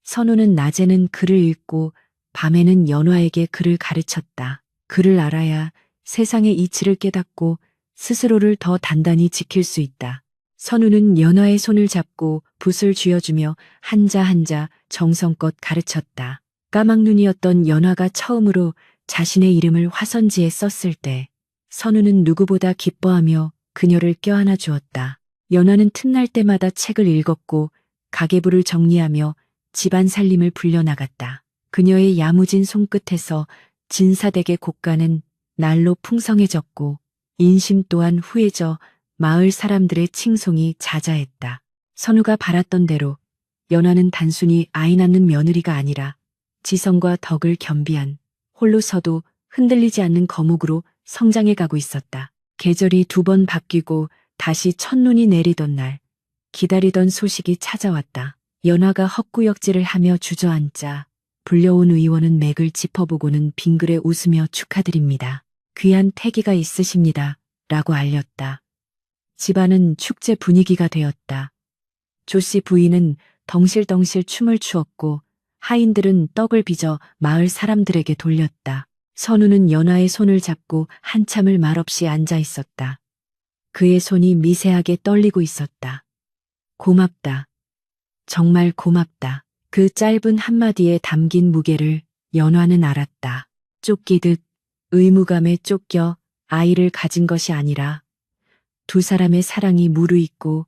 선우는 낮에는 글을 읽고 밤에는 연화에게 글을 가르쳤다. 글을 알아야 세상의 이치를 깨닫고 스스로를 더 단단히 지킬 수 있다. 선우는 연화의 손을 잡고 붓을 쥐어주며 한자 한자 정성껏 가르쳤다. 까막눈이었던 연화가 처음으로 자신의 이름을 화선지에 썼을 때 선우는 누구보다 기뻐하며 그녀를 껴안아 주었다. 연화는 틈날 때마다 책을 읽었고 가계부를 정리하며 집안 살림을 불려나갔다. 그녀의 야무진 손끝에서 진사되게 곡간은 날로 풍성해졌고 인심 또한 후해져 마을 사람들의 칭송이 자자했다. 선우가 바랐던 대로 연화는 단순히 아이 낳는 며느리가 아니라 지성과 덕을 겸비한 홀로 서도 흔들리지 않는 거목으로 성장해 가고 있었다. 계절이 2번 바뀌고 다시 첫눈이 내리던 날 기다리던 소식이 찾아왔다. 연화가 헛구역질을 하며 주저앉자 불려온 의원은 맥을 짚어보고는 빙그레 웃으며 축하드립니다. 귀한 태기가 있으십니다. 라고 알렸다. 집안은 축제 분위기가 되었다. 조씨 부인은 덩실덩실 춤을 추었고 하인들은 떡을 빚어 마을 사람들에게 돌렸다. 선우는 연화의 손을 잡고 한참을 말없이 앉아 있었다. 그의 손이 미세하게 떨리고 있었다. 고맙다. 정말 고맙다. 그 짧은 한마디에 담긴 무게를 연화는 알았다. 쫓기듯 의무감에 쫓겨 아이를 가진 것이 아니라 2사람의 사랑이 무르익고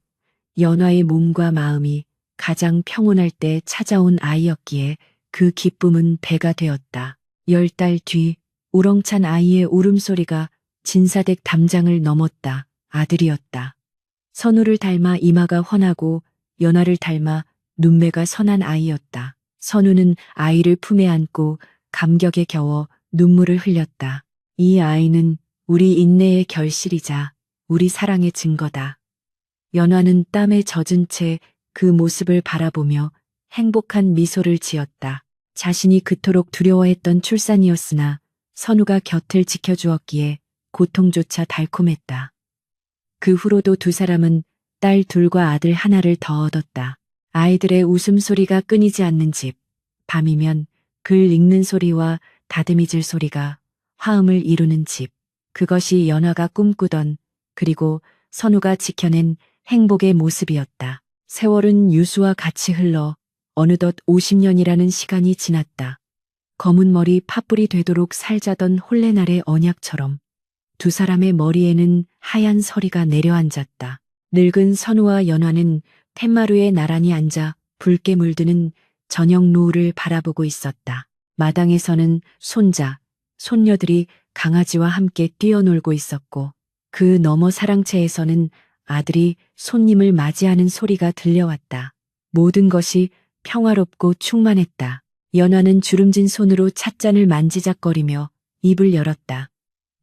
연화의 몸과 마음이 가장 평온할 때 찾아온 아이였기에 그 기쁨은 배가 되었다. 10달 뒤 우렁찬 아이의 울음소리가 진사댁 담장을 넘었다. 아들이었다. 선우를 닮아 이마가 훤하고 연화를 닮아 눈매가 선한 아이였다. 선우는 아이를 품에 안고 감격에 겨워 눈물을 흘렸다. 이 아이는 우리 인내의 결실이자 우리 사랑의 증거다. 연화는 땀에 젖은 채 그 모습을 바라보며 행복한 미소를 지었다. 자신이 그토록 두려워했던 출산이었으나 선우가 곁을 지켜주었기에 고통조차 달콤했다. 그 후로도 2사람은 딸 2과 아들 1를 더 얻었다. 아이들의 웃음소리가 끊이지 않는 집. 밤이면 글 읽는 소리와 다듬이질 소리가 화음을 이루는 집. 그것이 연화가 꿈꾸던 그리고 선우가 지켜낸 행복의 모습이었다. 세월은 유수와 같이 흘러 어느덧 50년이라는 시간이 지났다. 검은 머리 팥불이 되도록 살자던 홀레날의 언약처럼 2사람의 머리에는 하얀 서리가 내려앉았다. 늙은 선우와 연화는 툇마루에 나란히 앉아 붉게 물드는 저녁 노을을 바라보고 있었다. 마당에서는 손자, 손녀들이 강아지와 함께 뛰어놀고 있었고 그 너머 사랑채에서는 아들이 손님을 맞이하는 소리가 들려왔다. 모든 것이 평화롭고 충만했다. 연화는 주름진 손으로 찻잔을 만지작거리며 입을 열었다.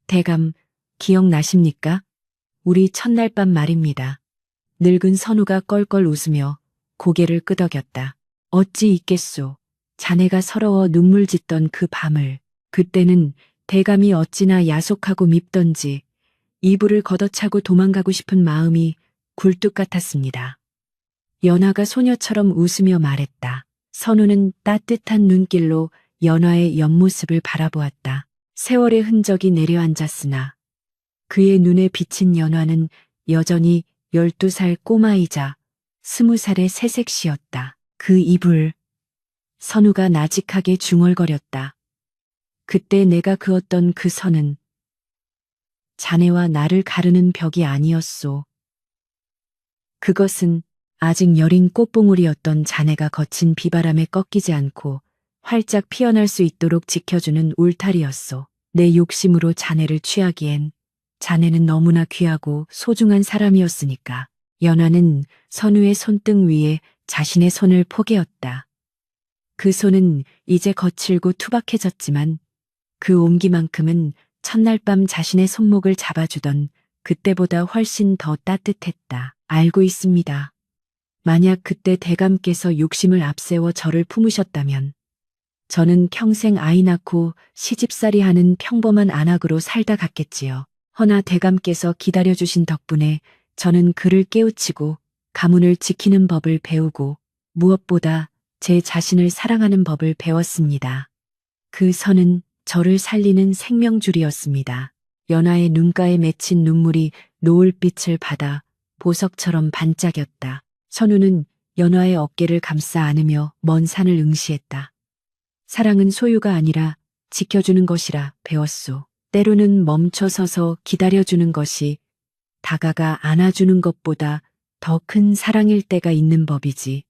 대감, 기억나십니까? 우리 첫날 밤 말입니다. 늙은 선우가 껄껄 웃으며 고개를 끄덕였다. 어찌 있겠소. 자네가 서러워 눈물 짓던 그 밤을. 그때는 대감이 어찌나 야속하고 밉던지 이불을 걷어차고 도망가고 싶은 마음이 굴뚝 같았습니다. 연화가 소녀처럼 웃으며 말했다. 선우는 따뜻한 눈길로 연화의 옆모습을 바라보았다. 세월의 흔적이 내려앉았으나 그의 눈에 비친 연화는 여전히 12살 꼬마이자 20살의 새색시였다. 그 이불. 선우가 나직하게 중얼거렸다. 그때 내가 그었던 그 선은 자네와 나를 가르는 벽이 아니었소. 그것은 아직 여린 꽃봉오리였던 자네가 거친 비바람에 꺾이지 않고 활짝 피어날 수 있도록 지켜주는 울타리였소. 내 욕심으로 자네를 취하기엔 자네는 너무나 귀하고 소중한 사람이었으니까. 연화는 선우의 손등 위에 자신의 손을 포개었다. 그 손은 이제 거칠고 투박해졌지만 그 온기만큼은 첫날 밤 자신의 손목을 잡아주던 그때보다 훨씬 더 따뜻했다. 알고 있습니다. 만약 그때 대감께서 욕심을 앞세워 저를 품으셨다면 저는 평생 아이 낳고 시집살이 하는 평범한 안악으로 살다 갔겠지요. 허나 대감께서 기다려주신 덕분에 저는 그를 깨우치고 가문을 지키는 법을 배우고 무엇보다 제 자신을 사랑하는 법을 배웠습니다. 그 선은 저를 살리는 생명줄이었습니다. 연화의 눈가에 맺힌 눈물이 노을빛을 받아 보석처럼 반짝였다. 선우는 연화의 어깨를 감싸 안으며 먼 산을 응시했다. 사랑은 소유가 아니라 지켜주는 것이라 배웠소. 때로는 멈춰서서 기다려주는 것이 다가가 안아주는 것보다 더 큰 사랑일 때가 있는 법이지.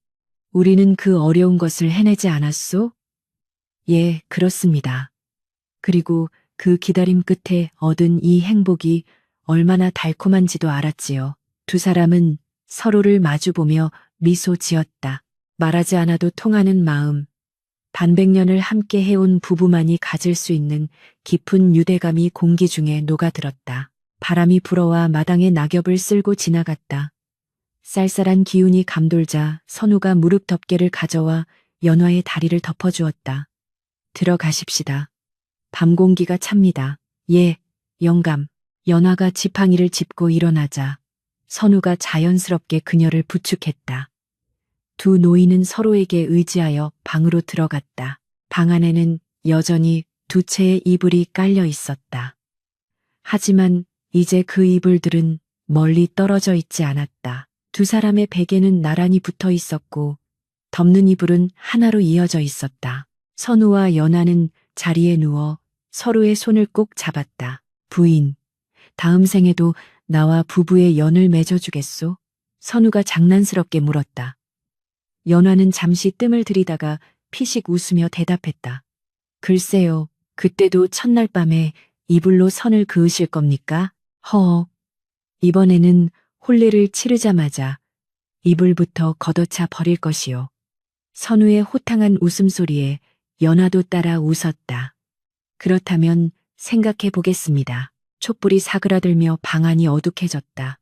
우리는 그 어려운 것을 해내지 않았소? 예, 그렇습니다. 그리고 그 기다림 끝에 얻은 이 행복이 얼마나 달콤한지도 알았지요. 두 사람은 서로를 마주보며 미소 지었다. 말하지 않아도 통하는 마음. 반백년을 함께 해온 부부만이 가질 수 있는 깊은 유대감이 공기 중에 녹아들었다. 바람이 불어와 마당에 낙엽을 쓸고 지나갔다. 쌀쌀한 기운이 감돌자 선우가 무릎 덮개를 가져와 연화의 다리를 덮어주었다. 들어가십시다. 밤 공기가 찹니다. 예, 영감. 연화가 지팡이를 짚고 일어나자 선우가 자연스럽게 그녀를 부축했다. 두 노인은 서로에게 의지하여 방으로 들어갔다. 방 안에는 여전히 두 채의 이불이 깔려 있었다. 하지만 이제 그 이불들은 멀리 떨어져 있지 않았다. 두 사람의 베개는 나란히 붙어 있었고 덮는 이불은 하나로 이어져 있었다. 선우와 연하는 자리에 누워 서로의 손을 꼭 잡았다. 부인, 다음 생에도 나와 부부의 연을 맺어주겠소? 선우가 장난스럽게 물었다. 연화는 잠시 뜸을 들이다가 피식 웃으며 대답했다. 글쎄요, 그때도 첫날 밤에 이불로 선을 그으실 겁니까? 허, 이번에는 혼례를 치르자마자 이불부터 걷어차 버릴 것이요. 선우의 호탕한 웃음소리에 연화도 따라 웃었다. 그렇다면 생각해 보겠습니다. 촛불이 사그라들며 방 안이 어둑해졌다.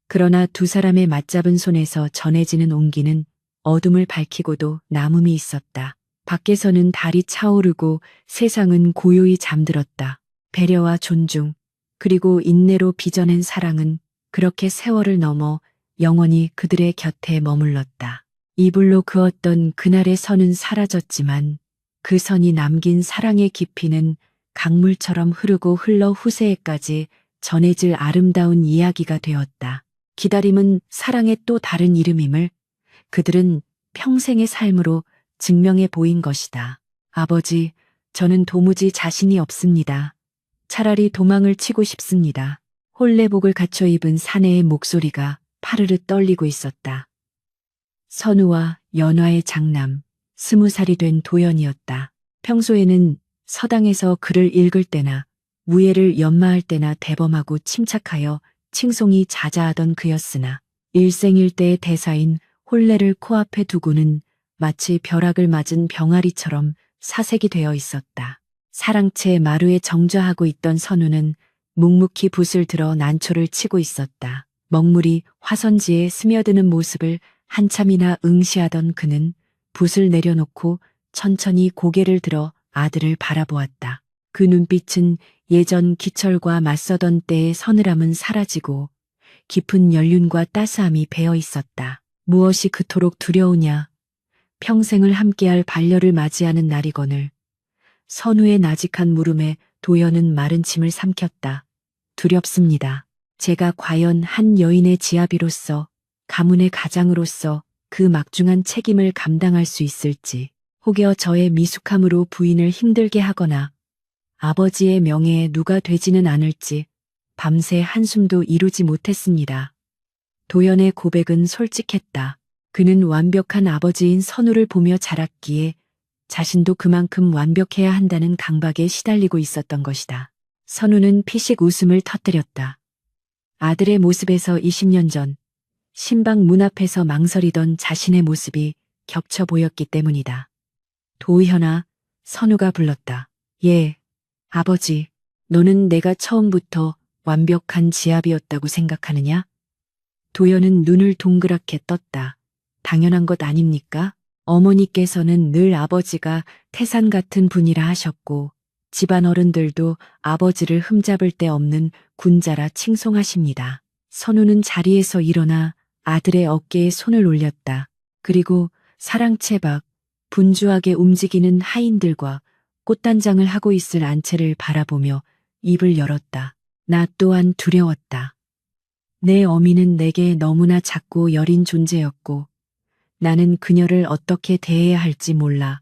그러나 두 사람의 맞잡은 손에서 전해지는 온기는 어둠을 밝히고도 남음이 있었다. 밖에서는 달이 차오르고 세상은 고요히 잠들었다. 배려와 존중, 그리고 인내로 빚어낸 사랑은 그렇게 세월을 넘어 영원히 그들의 곁에 머물렀다. 이불로 그었던 그날의 선은 사라졌지만 그 선이 남긴 사랑의 깊이는 강물처럼 흐르고 흘러 후세에까지 전해질 아름다운 이야기가 되었다. 기다림은 사랑의 또 다른 이름임을 그들은 평생의 삶으로 증명해 보인 것이다. 아버지, 저는 도무지 자신이 없습니다. 차라리 도망을 치고 싶습니다. 홀레복을 갖춰 입은 사내의 목소리가 파르르 떨리고 있었다. 선우와 연화의 장남, 20살이 된 도연이었다. 평소에는 서당에서 글을 읽을 때나 무예를 연마할 때나 대범하고 침착하여 칭송이 자자하던 그였으나 일생일대의 대사인 혼례를 코앞에 두고는 마치 벼락을 맞은 병아리처럼 사색이 되어 있었다. 사랑채 마루에 정좌하고 있던 선우는 묵묵히 붓을 들어 난초를 치고 있었다. 먹물이 화선지에 스며드는 모습을 한참이나 응시하던 그는 붓을 내려놓고 천천히 고개를 들어 아들을 바라보았다. 그 눈빛은 예전 기철과 맞서던 때의 서늘함은 사라지고 깊은 연륜과 따스함이 배어 있었다. 무엇이 그토록 두려우냐. 평생을 함께할 반려를 맞이하는 날이거늘. 선우의 나직한 물음에 도연은 마른 침을 삼켰다. 두렵습니다. 제가 과연 한 여인의 지아비로서, 가문의 가장으로서 그 막중한 책임을 감당할 수 있을지, 혹여 저의 미숙함으로 부인을 힘들게 하거나 아버지의 명예에 누가 되지는 않을지 밤새 한숨도 이루지 못했습니다. 도연의 고백은 솔직했다. 그는 완벽한 아버지인 선우를 보며 자랐기에 자신도 그만큼 완벽해야 한다는 강박에 시달리고 있었던 것이다. 선우는 피식 웃음을 터뜨렸다. 아들의 모습에서 20년 전 신방 문 앞에서 망설이던 자신의 모습이 겹쳐 보였기 때문이다. 도현아, 선우가 불렀다. 예, 아버지, 너는 내가 처음부터 완벽한 지압이었다고 생각하느냐? 도연은 눈을 동그랗게 떴다. 당연한 것 아닙니까? 어머니께서는 늘 아버지가 태산 같은 분이라 하셨고 집안 어른들도 아버지를 흠잡을 데 없는 군자라 칭송하십니다. 선우는 자리에서 일어나 아들의 어깨에 손을 올렸다. 그리고 사랑채 밖 분주하게 움직이는 하인들과 꽃단장을 하고 있을 안채를 바라보며 입을 열었다. 나 또한 두려웠다. 내 어미는 내게 너무나 작고 여린 존재였고 나는 그녀를 어떻게 대해야 할지 몰라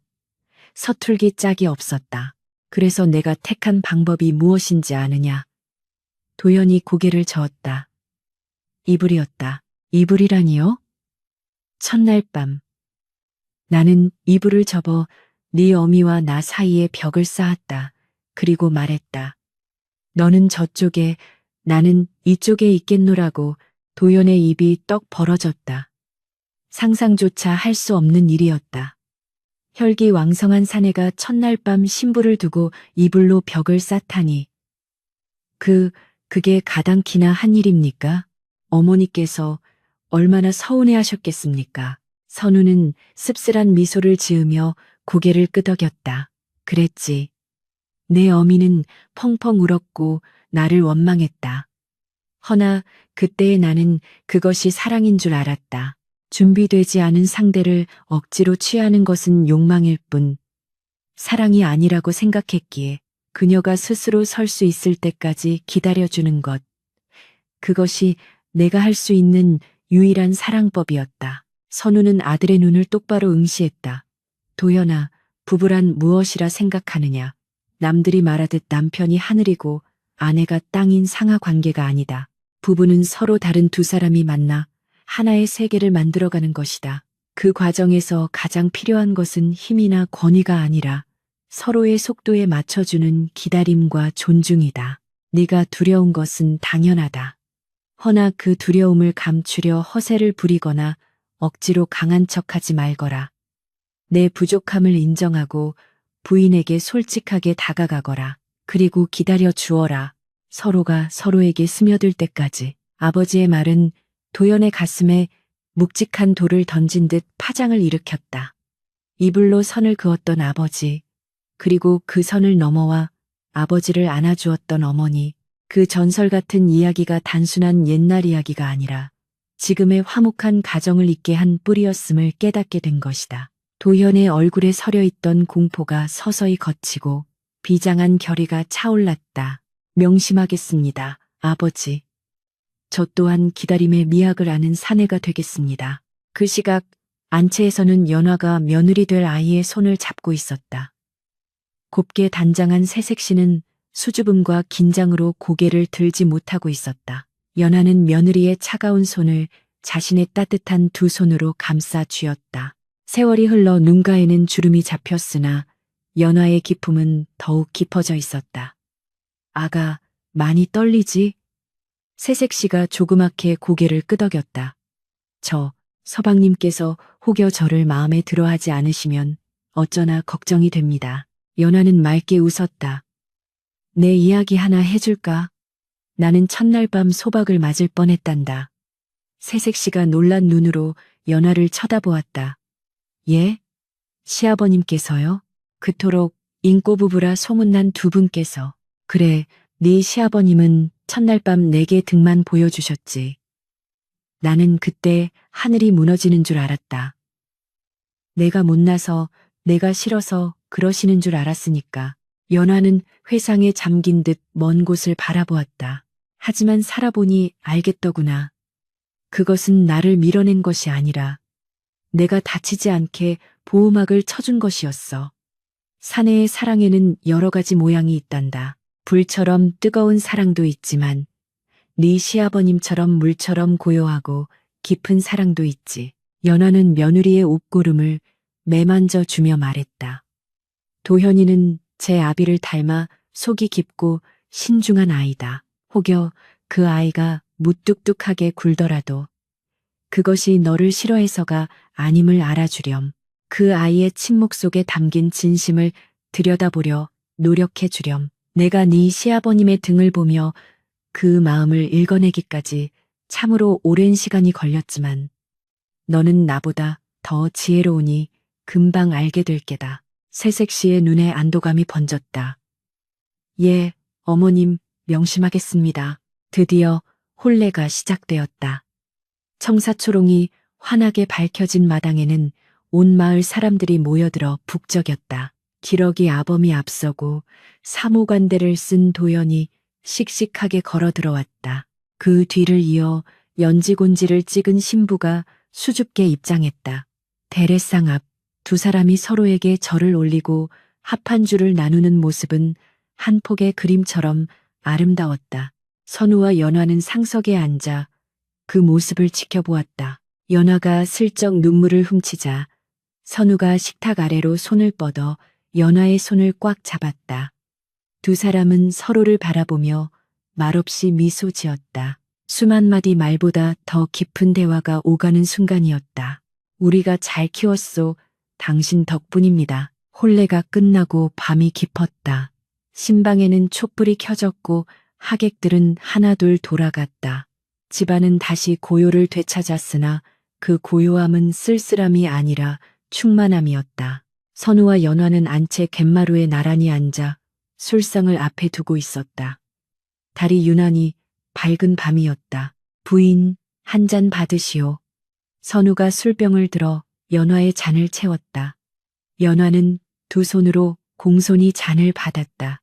서툴기 짝이 없었다. 그래서 내가 택한 방법이 무엇인지 아느냐? 도연이 고개를 저었다. 이불이었다. 이불이라니요? 첫날 밤 나는 이불을 접어 네 어미와 나 사이에 벽을 쌓았다. 그리고 말했다. 너는 저쪽에 나는 이쪽에 있겠노라고. 도연의 입이 떡 벌어졌다. 상상조차 할 수 없는 일이었다. 혈기왕성한 사내가 첫날 밤 신부를 두고 이불로 벽을 쌓다니. 그게 가당키나 한 일입니까? 어머니께서 얼마나 서운해하셨겠습니까? 선우는 씁쓸한 미소를 지으며 고개를 끄덕였다. 그랬지. 내 어미는 펑펑 울었고 나를 원망했다. 허나 그때의 나는 그것이 사랑인 줄 알았다. 준비되지 않은 상대를 억지로 취하는 것은 욕망일 뿐 사랑이 아니라고 생각했기에 그녀가 스스로 설 수 있을 때까지 기다려주는 것. 그것이 내가 할 수 있는 유일한 사랑법이었다. 선우는 아들의 눈을 똑바로 응시했다. 도연아, 부부란 무엇이라 생각하느냐. 남들이 말하듯 남편이 하늘이고 아내가 땅인 상하 관계가 아니다. 부부는 서로 다른 두 사람이 만나 하나의 세계를 만들어가는 것이다. 그 과정에서 가장 필요한 것은 힘이나 권위가 아니라 서로의 속도에 맞춰주는 기다림과 존중이다. 네가 두려운 것은 당연하다. 허나 그 두려움을 감추려 허세를 부리거나 억지로 강한 척하지 말거라. 내 부족함을 인정하고 부인에게 솔직하게 다가가거라. 그리고 기다려 주어라. 서로가 서로에게 스며들 때까지. 아버지의 말은 도연의 가슴에 묵직한 돌을 던진 듯 파장을 일으켰다. 이불로 선을 그었던 아버지, 그리고 그 선을 넘어와 아버지를 안아주었던 어머니, 그 전설 같은 이야기가 단순한 옛날 이야기가 아니라 지금의 화목한 가정을 잇게 한 뿌리였음을 깨닫게 된 것이다. 도연의 얼굴에 서려 있던 공포가 서서히 걷히고 비장한 결의가 차올랐다. 명심하겠습니다, 아버지. 저 또한 기다림의 미학을 아는 사내가 되겠습니다. 그 시각 안채에서는 연화가 며느리 될 아이의 손을 잡고 있었다. 곱게 단장한 새색시는 수줍음과 긴장으로 고개를 들지 못하고 있었다. 연화는 며느리의 차가운 손을 자신의 따뜻한 두 손으로 감싸 쥐었다. 세월이 흘러 눈가에는 주름이 잡혔으나 연화의 기품은 더욱 깊어져 있었다. 아가, 많이 떨리지? 새색시가 조그맣게 고개를 끄덕였다. 서방님께서 혹여 저를 마음에 들어하지 않으시면 어쩌나 걱정이 됩니다. 연화는 맑게 웃었다. 내 이야기 하나 해줄까? 나는 첫날 밤 소박을 맞을 뻔했단다. 새색시가 놀란 눈으로 연화를 쳐다보았다. 예? 시아버님께서요? 그토록 인꼬부부라 소문난 두 분께서. 그래, 네 시아버님은 첫날 밤 내게 등만 보여주셨지. 나는 그때 하늘이 무너지는 줄 알았다. 내가 못나서, 내가 싫어서 그러시는 줄 알았으니까. 연화는 회상에 잠긴 듯 먼 곳을 바라보았다. 하지만 살아보니 알겠더구나. 그것은 나를 밀어낸 것이 아니라 내가 다치지 않게 보호막을 쳐준 것이었어. 사내의 사랑에는 여러 가지 모양이 있단다. 불처럼 뜨거운 사랑도 있지만 네 시아버님처럼 물처럼 고요하고 깊은 사랑도 있지. 연화는 며느리의 옷고름을 매만져 주며 말했다. 도현이는 제 아비를 닮아 속이 깊고 신중한 아이다. 혹여 그 아이가 무뚝뚝하게 굴더라도 그것이 너를 싫어해서가 아님을 알아주렴. 그 아이의 침묵 속에 담긴 진심을 들여다보려 노력해 주렴. 내가 네 시아버님의 등을 보며 그 마음을 읽어내기까지 참으로 오랜 시간이 걸렸지만 너는 나보다 더 지혜로우니 금방 알게 될 게다. 새색시의 눈에 안도감이 번졌다. 예, 어머님, 명심하겠습니다. 드디어 혼례가 시작되었다. 청사초롱이 환하게 밝혀진 마당에는 온 마을 사람들이 모여들어 북적였다. 기러기 아범이 앞서고 사모관대를 쓴 도연이 씩씩하게 걸어 들어왔다. 그 뒤를 이어 연지곤지를 찍은 신부가 수줍게 입장했다. 대례상 앞 두 사람이 서로에게 절을 올리고 합한 줄을 나누는 모습은 한 폭의 그림처럼 아름다웠다. 선우와 연화는 상석에 앉아 그 모습을 지켜보았다. 연화가 슬쩍 눈물을 훔치자 선우가 식탁 아래로 손을 뻗어 연화의 손을 꽉 잡았다. 두 사람은 서로를 바라보며 말없이 미소 지었다. 수만 마디 말보다 더 깊은 대화가 오가는 순간이었다. 우리가 잘 키웠소. 당신 덕분입니다. 혼례가 끝나고 밤이 깊었다. 신방에는 촛불이 켜졌고 하객들은 하나둘 돌아갔다. 집안은 다시 고요를 되찾았으나 그 고요함은 쓸쓸함이 아니라 충만함이었다. 선우와 연화는 안채 갯마루에 나란히 앉아 술상을 앞에 두고 있었다. 달이 유난히 밝은 밤이었다. 부인, 한 잔 받으시오. 선우가 술병을 들어 연화의 잔을 채웠다. 연화는 두 손으로 공손히 잔을 받았다.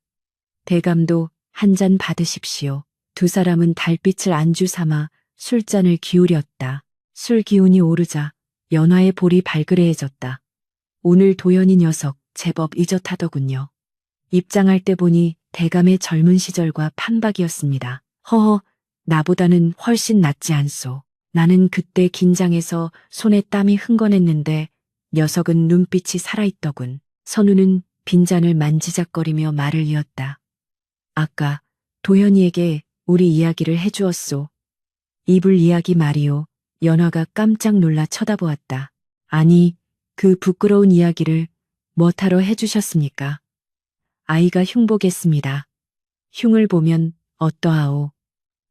대감도 한 잔 받으십시오. 두 사람은 달빛을 안주 삼아 술잔을 기울였다. 술 기운이 오르자 연화의 볼이 발그레해졌다. 오늘 도연이 녀석 제법 이젓하더군요. 입장할 때 보니 대감의 젊은 시절과 판박이었습니다. 허허, 나보다는 훨씬 낫지 않소. 나는 그때 긴장해서 손에 땀이 흥건했는데 녀석은 눈빛이 살아있더군. 선우는 빈잔을 만지작거리며 말을 이었다. 아까 도연이에게 우리 이야기를 해주었소. 이불 이야기 말이오. 연화가 깜짝 놀라 쳐다보았다. 아니, 그 부끄러운 이야기를 뭐하러 해주셨습니까? 아이가 흉보겠습니다. 흉을 보면 어떠하오?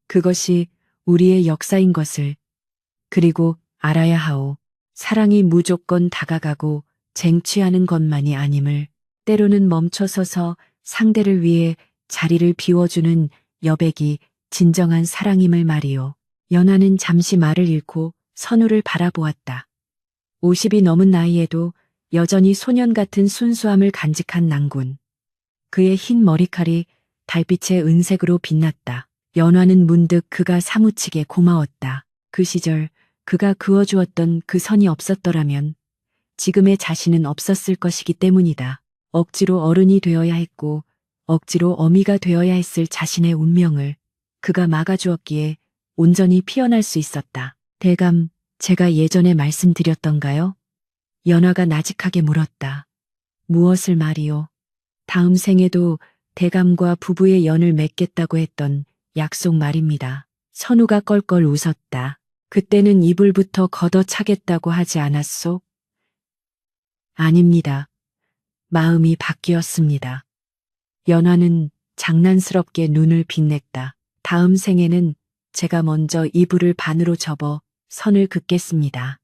그것이 우리의 역사인 것을. 그리고 알아야 하오. 사랑이 무조건 다가가고 쟁취하는 것만이 아님을. 때로는 멈춰서서 상대를 위해 자리를 비워주는 여백이 진정한 사랑임을 말이오. 연화는 잠시 말을 잃고 선우를 바라보았다. 50이 넘은 나이에도 여전히 소년 같은 순수함을 간직한 낭군. 그의 흰 머리칼이 달빛의 은색으로 빛났다. 연화는 문득 그가 사무치게 고마웠다. 그 시절 그가 그어주었던 그 선이 없었더라면 지금의 자신은 없었을 것이기 때문이다. 억지로 어른이 되어야 했고 억지로 어미가 되어야 했을 자신의 운명을 그가 막아주었기에 온전히 피어날 수 있었다. 대감, 제가 예전에 말씀드렸던가요? 연화가 나직하게 물었다. 무엇을 말이오? 다음 생에도 대감과 부부의 연을 맺겠다고 했던 약속 말입니다. 선우가 껄껄 웃었다. 그때는 이불부터 걷어차겠다고 하지 않았소? 아닙니다. 마음이 바뀌었습니다. 연화는 장난스럽게 눈을 빛냈다. 다음 생에는 제가 먼저 이불을 반으로 접어 선을 긋겠습니다.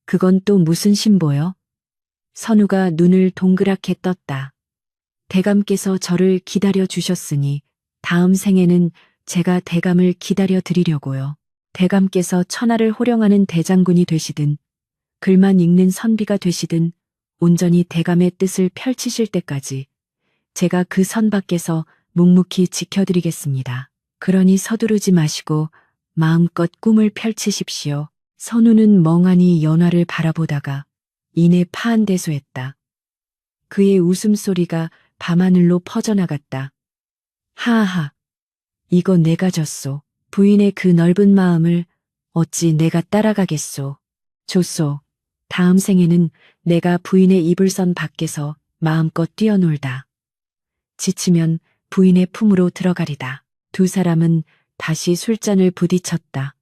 그건 또 무슨 신보요? 선우가 눈을 동그랗게 떴다. 대감께서 저를 기다려 주셨으니 다음 생에는 제가 대감을 기다려 드리려고요. 대감께서 천하를 호령하는 대장군이 되시든 글만 읽는 선비가 되시든 온전히 대감의 뜻을 펼치실 때까지 제가 그 선 밖에서 묵묵히 지켜드리겠습니다. 그러니 서두르지 마시고 마음껏 꿈을 펼치십시오. 선우는 멍하니 연화를 바라보다가 이내 파한대소했다. 그의 웃음소리가 밤하늘로 퍼져나갔다. 하하, 이거 내가 졌소. 부인의 그 넓은 마음을 어찌 내가 따라가겠소. 좋소. 다음 생에는 내가 부인의 이불선 밖에서 마음껏 뛰어놀다. 지치면 부인의 품으로 들어가리다. 두 사람은 다시 술잔을 부딪혔다.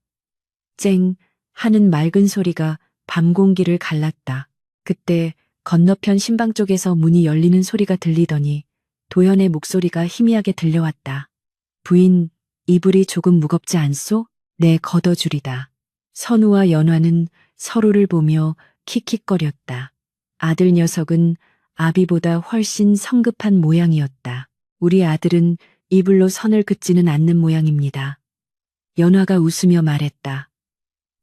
쨍 하는 맑은 소리가 밤 공기를 갈랐다. 그때 건너편 신방 쪽에서 문이 열리는 소리가 들리더니 도연의 목소리가 희미하게 들려왔다. 부인, 이불이 조금 무겁지 않소? 네, 걷어주리다. 선우와 연화는 서로를 보며 킥킥거렸다. 아들 녀석은 아비보다 훨씬 성급한 모양이었다. 우리 아들은 이불로 선을 긋지는 않는 모양입니다. 연화가 웃으며 말했다.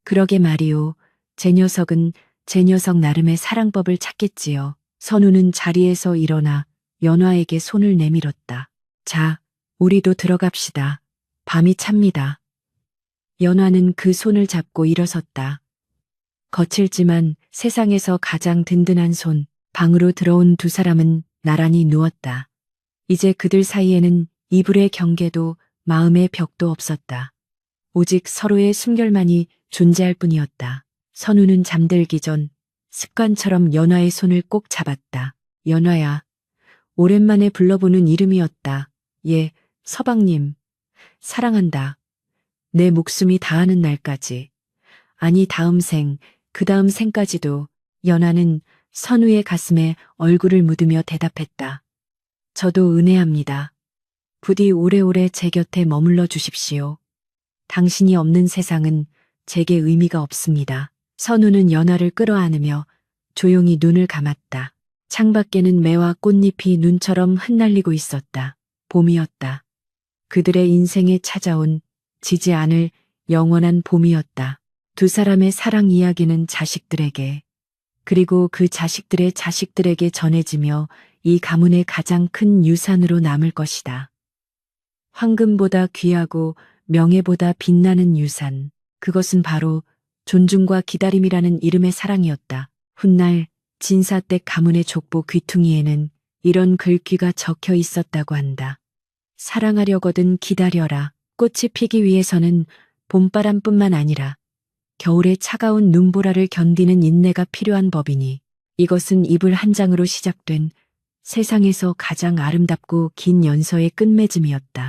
그러게 말이오. 제 녀석은 제 녀석 나름의 사랑법을 찾겠지요. 선우는 자리에서 일어나 연화에게 손을 내밀었다. 자, 우리도 들어갑시다. 밤이 찹니다. 연화는 그 손을 잡고 일어섰다. 거칠지만 세상에서 가장 든든한 손. 방으로 들어온 두 사람은 나란히 누웠다. 이제 그들 사이에는 이불의 경계도 마음의 벽도 없었다. 오직 서로의 숨결만이 존재할 뿐이었다. 선우는 잠들기 전 습관처럼 연화의 손을 꼭 잡았다. 연화야, 오랜만에 불러보는 이름이었다. 예, 서방님, 사랑한다. 내 목숨이 다하는 날까지. 아니, 다음 생, 그 다음 생까지도. 연화는 선우의 가슴에 얼굴을 묻으며 대답했다. 저도 은혜합니다. 부디 오래오래 제 곁에 머물러 주십시오. 당신이 없는 세상은 제게 의미가 없습니다. 선우는 연화를 끌어안으며 조용히 눈을 감았다. 창밖에는 매와 꽃잎이 눈처럼 흩날리고 있었다. 봄이었다. 그들의 인생에 찾아온 지지 않을 영원한 봄이었다. 두 사람의 사랑 이야기는 자식들에게, 그리고 그 자식들의 자식들에게 전해지며 이 가문의 가장 큰 유산으로 남을 것이다. 황금보다 귀하고 명예보다 빛나는 유산. 그것은 바로 존중과 기다림이라는 이름의 사랑이었다. 훗날 진사댁 가문의 족보 귀퉁이에는 이런 글귀가 적혀 있었다고 한다. 사랑하려거든 기다려라. 꽃이 피기 위해서는 봄바람뿐만 아니라 겨울의 차가운 눈보라를 견디는 인내가 필요한 법이니. 이것은 이불 한 장으로 시작된 세상에서 가장 아름답고 긴 연서의 끝맺음이었다.